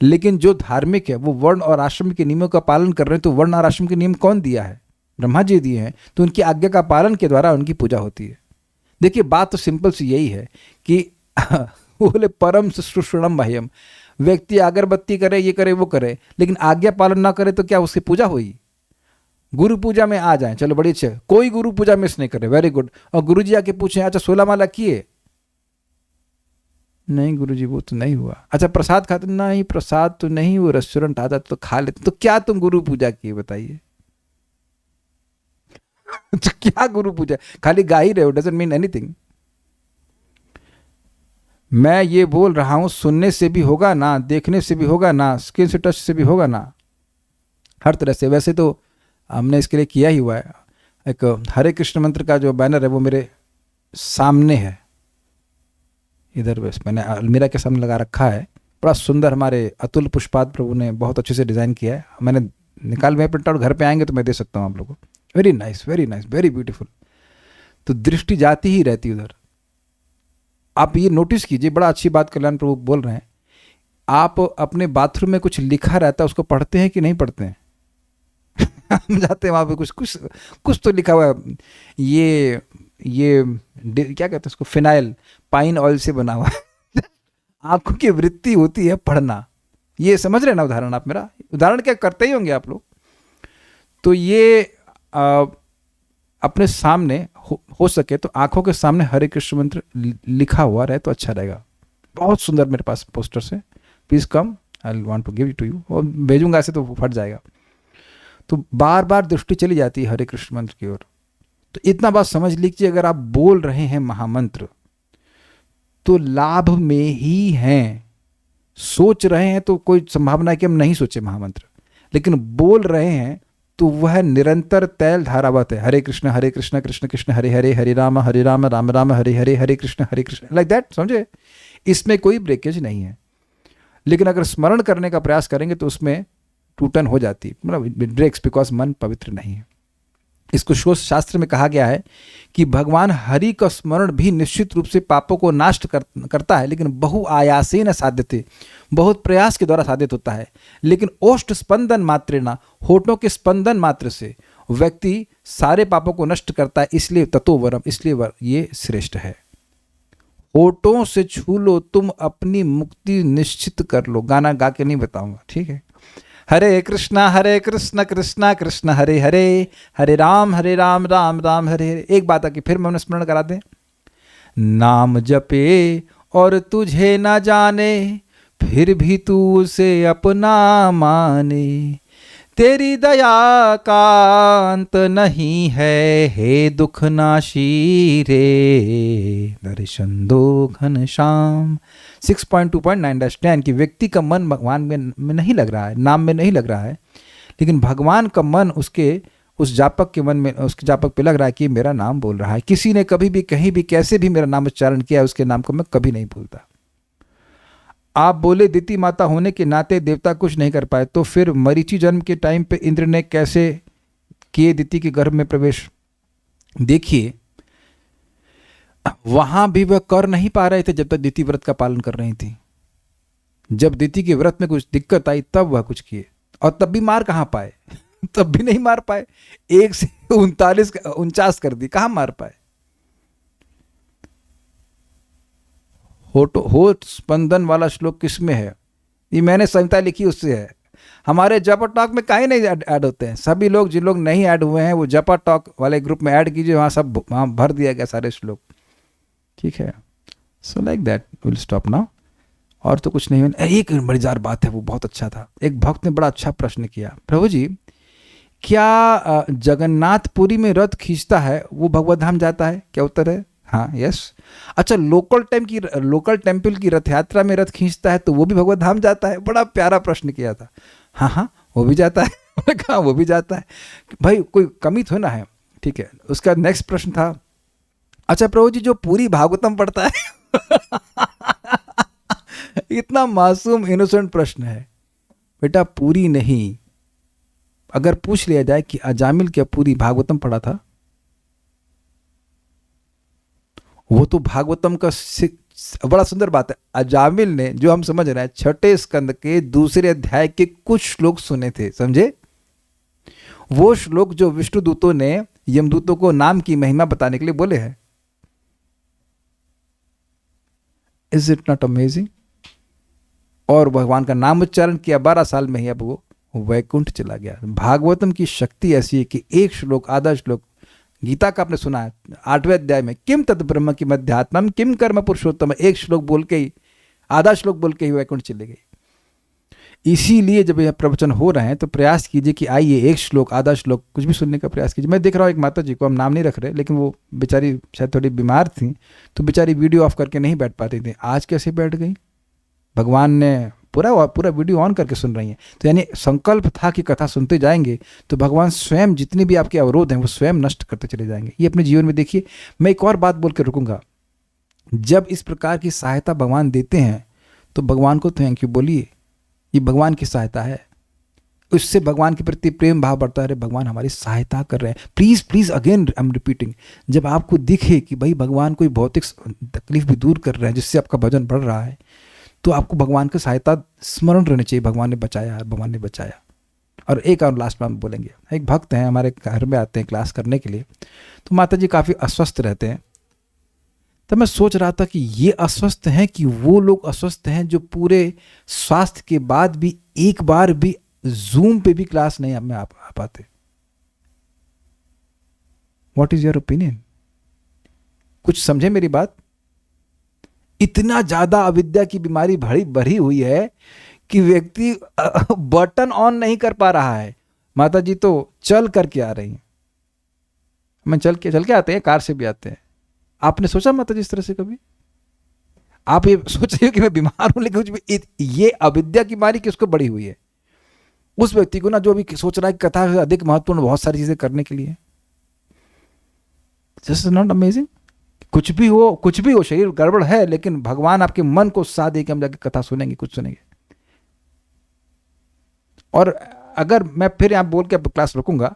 A: लेकिन जो धार्मिक है वो वर्ण और आश्रम के नियमों का पालन कर रहे हैं। तो वर्ण और आश्रम के नियम कौन दिया है? ब्रह्मा जी दिए हैं। तो उनकी आज्ञा का पालन के द्वारा उनकी पूजा होती है। देखिए बात तो सिंपल सी यही है कि बोले परम सुषुणम बाह्यम, व्यक्ति अगरबत्ती करे, ये करे, वो करे, लेकिन आज्ञा पालन ना करे तो क्या उसकी पूजा हुई? गुरु पूजा में आ जाए, चलो बड़ी अच्छे, कोई गुरु पूजा मिस नहीं करे, वेरी गुड। और गुरु जी आके पूछे अच्छा 16 माला किए? नहीं गुरुजी वो तो नहीं हुआ। अच्छा प्रसाद खाते? नहीं प्रसाद तो नहीं, वो रेस्टोरेंट आता तो खा लेते। तो क्या तुम गुरु पूजा किए बताइए? तो क्या गुरु पूजा? खाली गा ही रहे हो, डजंट मीन एनीथिंग। मैं ये बोल रहा हूं सुनने से भी होगा ना, देखने से भी होगा ना, स्किन से टच से भी होगा ना, हर तरह से। वैसे तो हमने इसके लिए किया ही हुआ है। एक हरे कृष्ण मंत्र का जो बैनर है वो मेरे सामने है, इधर बस मैंने अलमीरा के सामने लगा रखा है, बड़ा सुंदर हमारे अतुल पुष्पाद प्रभु ने बहुत अच्छे से डिज़ाइन किया है। मैंने निकाल में प्रिंट आउट, घर पे आएंगे तो मैं दे सकता हूँ आप लोगों को। Very nice, very nice, very beautiful. तो दृष्टि जाती ही रहती उधर। आप ये नोटिस कीजिए, बड़ा अच्छी बात कल्याण प्रभु बोल रहे हैं। आप अपने बाथरूम में कुछ लिखा रहता है, उसको पढ़ते हैं कि नहीं पढ़ते हैं? हम जाते हैं वहाँ पे, कुछ कुछ कुछ तो लिखा हुआ है, ये क्या कहते हैं उसको, फिनाइल पाइन ऑयल से बना हुआ है। आंखों की वृत्ति होती है पढ़ना। ये समझ रहे हैं ना उदाहरण? आप मेरा उदाहरण क्या करते ही होंगे आप लोग। तो ये अपने सामने हो सके तो आंखों के सामने हरे कृष्ण मंत्र लिखा हुआ रहे तो अच्छा रहेगा। बहुत सुंदर मेरे पास पोस्टर्स है, please come, I want to give it to you. और भेजूंगा ऐसे तो फट जाएगा। तो बार बार दृष्टि चली जाती है हरे कृष्ण मंत्र की ओर। तो इतना बात समझ लीजिए, अगर आप बोल रहे हैं महामंत्र तो लाभ में ही हैं। सोच रहे हैं तो कोई संभावना है कि हम नहीं सोचे महामंत्र, लेकिन बोल रहे हैं तो वह निरंतर तैल धारावत है। हरे कृष्ण कृष्ण कृष्ण हरे हरे, हरे राम राम राम हरे हरे, हरे कृष्ण लाइक दैट, समझे? इसमें कोई ब्रेकेज नहीं है। लेकिन अगर स्मरण करने का प्रयास करेंगे तो उसमें टूटन हो जाती, मतलब ब्रेक्स, बिकॉज मन पवित्र नहीं है। इसको शोध शास्त्र में कहा गया है कि भगवान हरि का स्मरण भी निश्चित रूप से पापों को नष्ट करता है, लेकिन बहु आयासेन साध्यते, बहुत प्रयास के द्वारा साधित होता है। लेकिन ओष्ठ स्पंदन मात्रेना, होठों के स्पंदन मात्र से व्यक्ति सारे पापों को नष्ट करता है। इसलिए ततोवरम, इसलिए ये श्रेष्ठ है। होठों से छू लो तुम अपनी मुक्ति निश्चित कर लो। गाना गा के नहीं बताऊंगा, ठीक है? हरे कृष्ण कृष्ण कृष्ण हरे हरे, हरे राम राम राम हरे हरे। एक बात है कि फिर मैं उन्हें स्मरण करा दें। नाम जपे और तुझे ना जाने, फिर भी तू उसे अपना माने। तेरी दया का अंत नहीं है, हे दुख नाशी रे, दर्शन दो घनश्याम। 6.2.9-10 कि व्यक्ति का मन भगवान में नहीं लग रहा है, नाम में नहीं लग रहा है, लेकिन भगवान का मन उसके उस जापक के मन में, उसके जापक पे लग रहा है कि मेरा नाम बोल रहा है। किसी ने कभी भी कहीं भी कैसे भी मेरा नाम उच्चारण किया, उसके नाम को मैं कभी नहीं भूलता। आप बोले दिति माता होने के नाते देवता कुछ नहीं कर पाए, तो फिर मरीचि जन्म के टाइम पे इंद्र ने कैसे किए दिति के गर्भ में प्रवेश? देखिए, वहां भी वह कर नहीं पा रहे थे जब तक दिति व्रत का पालन कर रही थी। जब दिति के व्रत में कुछ दिक्कत आई तब वह कुछ किए, और तब भी मार कहां पाए? तब भी नहीं मार पाए। 1 से 49 कर दी, कहां मार पाए? होठ स्पंदन वाला श्लोक किसमें है? ये मैंने संहिता लिखी उससे है। हमारे जपा टॉक में काहे नहीं ऐड होते हैं? सभी लोग, जिन लोग नहीं ऐड हुए हैं वो जपा टॉक वाले ग्रुप में ऐड कीजिए, वहाँ सब वहाँ भर दिया गया सारे श्लोक, ठीक है? So like that will stop now. और तो कुछ नहीं। एक मजेदार बात है, वो बहुत अच्छा था। एक भक्त ने बड़ा अच्छा प्रश्न किया, प्रभु जी क्या जगन्नाथपुरी में रथ खींचता है वो भगवत धाम जाता है? क्या उत्तर है? हाँ, यस। अच्छा, लोकल टेम्पल की रथ यात्रा में रथ खींचता है तो वो भी भगवत धाम जाता है? बड़ा प्यारा प्रश्न किया था। हाँ हाँ, वो भी जाता है। मैंने कहा वो भी जाता है भाई, कोई कमी थोड़ी ना है, ठीक है? उसका नेक्स्ट प्रश्न था, अच्छा प्रभु जी जो पूरी भागवतम पढ़ता है इतना मासूम इनोसेंट प्रश्न है। बेटा पूरी नहीं, अगर पूछ लिया जाए कि अजामिल क्या पूरी भागवतम पढ़ा था, वो तो भागवतम का बड़ा सुंदर बात है। अजामिल ने, जो हम समझ रहे हैं, 6ठे स्कंद के 2 अध्याय के कुछ श्लोक सुने थे, समझे? वो श्लोक जो विष्णु दूतों ने यमदूतों को नाम की महिमा बताने के लिए बोले हैं। Is it not amazing? और भगवान का नाम उच्चारण किया 12 साल में ही, अब वो वैकुंठ चला गया। भागवतम की शक्ति ऐसी है कि एक श्लोक, आधा श्लोक, गीता का आपने सुना है 8वें अध्याय में, किम तत् ब्रह्म की मध्यात्मम किम कर्म पुरुषोत्तम, एक श्लोक बोल के ही, आधा श्लोक बोल के ही वैकुंठ चले गए। इसीलिए जब यह प्रवचन हो रहे हैं तो प्रयास कीजिए कि आइए एक श्लोक, आधा श्लोक, कुछ भी सुनने का प्रयास कीजिए। मैं देख रहा हूँ एक माता जी को, हम नाम नहीं रख रहे, लेकिन वो बेचारी शायद थोड़ी बीमार थी, तो बेचारी वीडियो ऑफ करके नहीं बैठ पाती थी। आज कैसे बैठ गई? भगवान ने पूरा वीडियो ऑन करके सुन रही हैं। तो यानी संकल्प था कि कथा सुनते जाएंगे तो भगवान स्वयं जितने भी आपके अवरोध हैं वो स्वयं नष्ट करते चले जाएंगे। ये अपने जीवन में देखिए। मैं एक और बात बोल के रुकूंगा, जब इस प्रकार की सहायता भगवान देते हैं
C: तो भगवान को थैंक यू बोलिए, ये भगवान की सहायता है। उससे भगवान के प्रति प्रेम भाव बढ़ता है, अरे भगवान हमारी सहायता कर रहे हैं। Please please again I am repeating, जब आपको दिखे कि भाई भगवान कोई भौतिक तकलीफ भी दूर कर रहे हैं जिससे आपका वजन बढ़ रहा है, तो आपको भगवान की सहायता स्मरण रहनी चाहिए, भगवान ने बचाया, भगवान ने बचाया। और एक और लास्ट में हम बोलेंगे, एक भक्त हैं हमारे घर में आते हैं क्लास करने के लिए, तो माता जी काफ़ी अस्वस्थ रहते हैं। तो मैं सोच रहा था कि ये अस्वस्थ हैं कि वो लोग अस्वस्थ हैं जो पूरे स्वास्थ्य के बाद भी एक बार भी जूम पे भी क्लास नहीं में आ पाते। What is your opinion? कुछ समझे मेरी बात? इतना ज्यादा अविद्या की बीमारी भरी हुई है कि व्यक्ति बटन ऑन नहीं कर पा रहा है। माता जी तो चल करके आ रही हैं, मैं चल के आते हैं, कार से भी आते हैं। आपने सोचा माता जी इस तरह से कभी? आप ये सोच रहे हो कि मैं बीमार हूं, लेकिन कुछ भी ये अविद्या की बीमारी किसको बढ़ी हुई है? उस व्यक्ति को ना जो भी सोच रहा है कथा से अधिक महत्वपूर्ण बहुत सारी चीजें करने के लिए। Just not amazing? कुछ भी हो, शरीर गड़बड़ है, लेकिन भगवान आपके मन को उत्साह दे कि हम जाके कथा सुनेंगे, कुछ सुनेंगे। और अगर मैं फिर यहां बोल के अब क्लास रुकूंगा,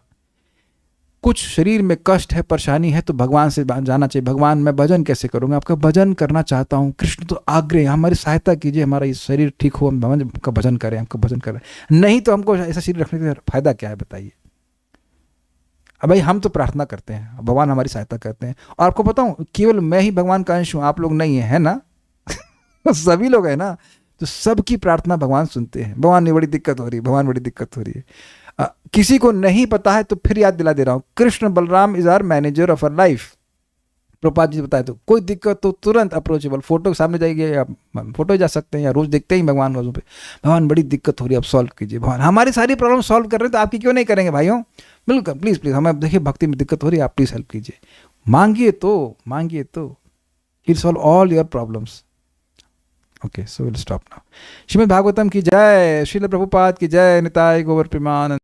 C: कुछ शरीर में कष्ट है, परेशानी है, तो भगवान से जाना चाहिए, भगवान मैं भजन कैसे करूंगा, आपका भजन करना चाहता हूं, कृष्ण तो आग्रह हमारी सहायता कीजिए, हमारा ये शरीर ठीक हो, हम आपका भजन करें, आपका भजन करें। नहीं तो हमको ऐसा शरीर रखने का फायदा क्या है बताइए? अब भाई हम तो प्रार्थना करते हैं, भगवान हमारी सहायता करते हैं। और आपको बताऊं, केवल मैं ही भगवान का अंश हूं, आप लोग नहीं है ना? सभी लोग है ना, तो सबकी प्रार्थना भगवान सुनते हैं। भगवान ने बड़ी दिक्कत हो रही है, भगवान बड़ी दिक्कत हो रही है। किसी को नहीं पता है तो फिर याद दिला दे रहा हूं, Krishna Balaram is our manager of our life. Prabhupada ji बताए, तो कोई दिक्कत तो तुरंत अप्रोचेबल, फोटो के सामने जाइए या फोटो जा सकते हैं, या रोज देखते ही भगवान रोजों पे, भगवान बड़ी दिक्कत हो रही है, अब सॉल्व कीजिए। भगवान हमारी सारी प्रॉब्लम सॉल्व कर रहे हैं, तो आपकी क्यों नहीं करेंगे भाइयों? बिल्कुल, प्लीज प्लीज, हमें देखिए भक्ति में दिक्कत हो रही है, आप प्लीज हेल्प कीजिए। मांगिए तो he solve all your problems. Okay, so will stop now. Shrimad Bhagavatam की जय, श्रील प्रभुपाद की जय, निताय गौर प्रेमानंद।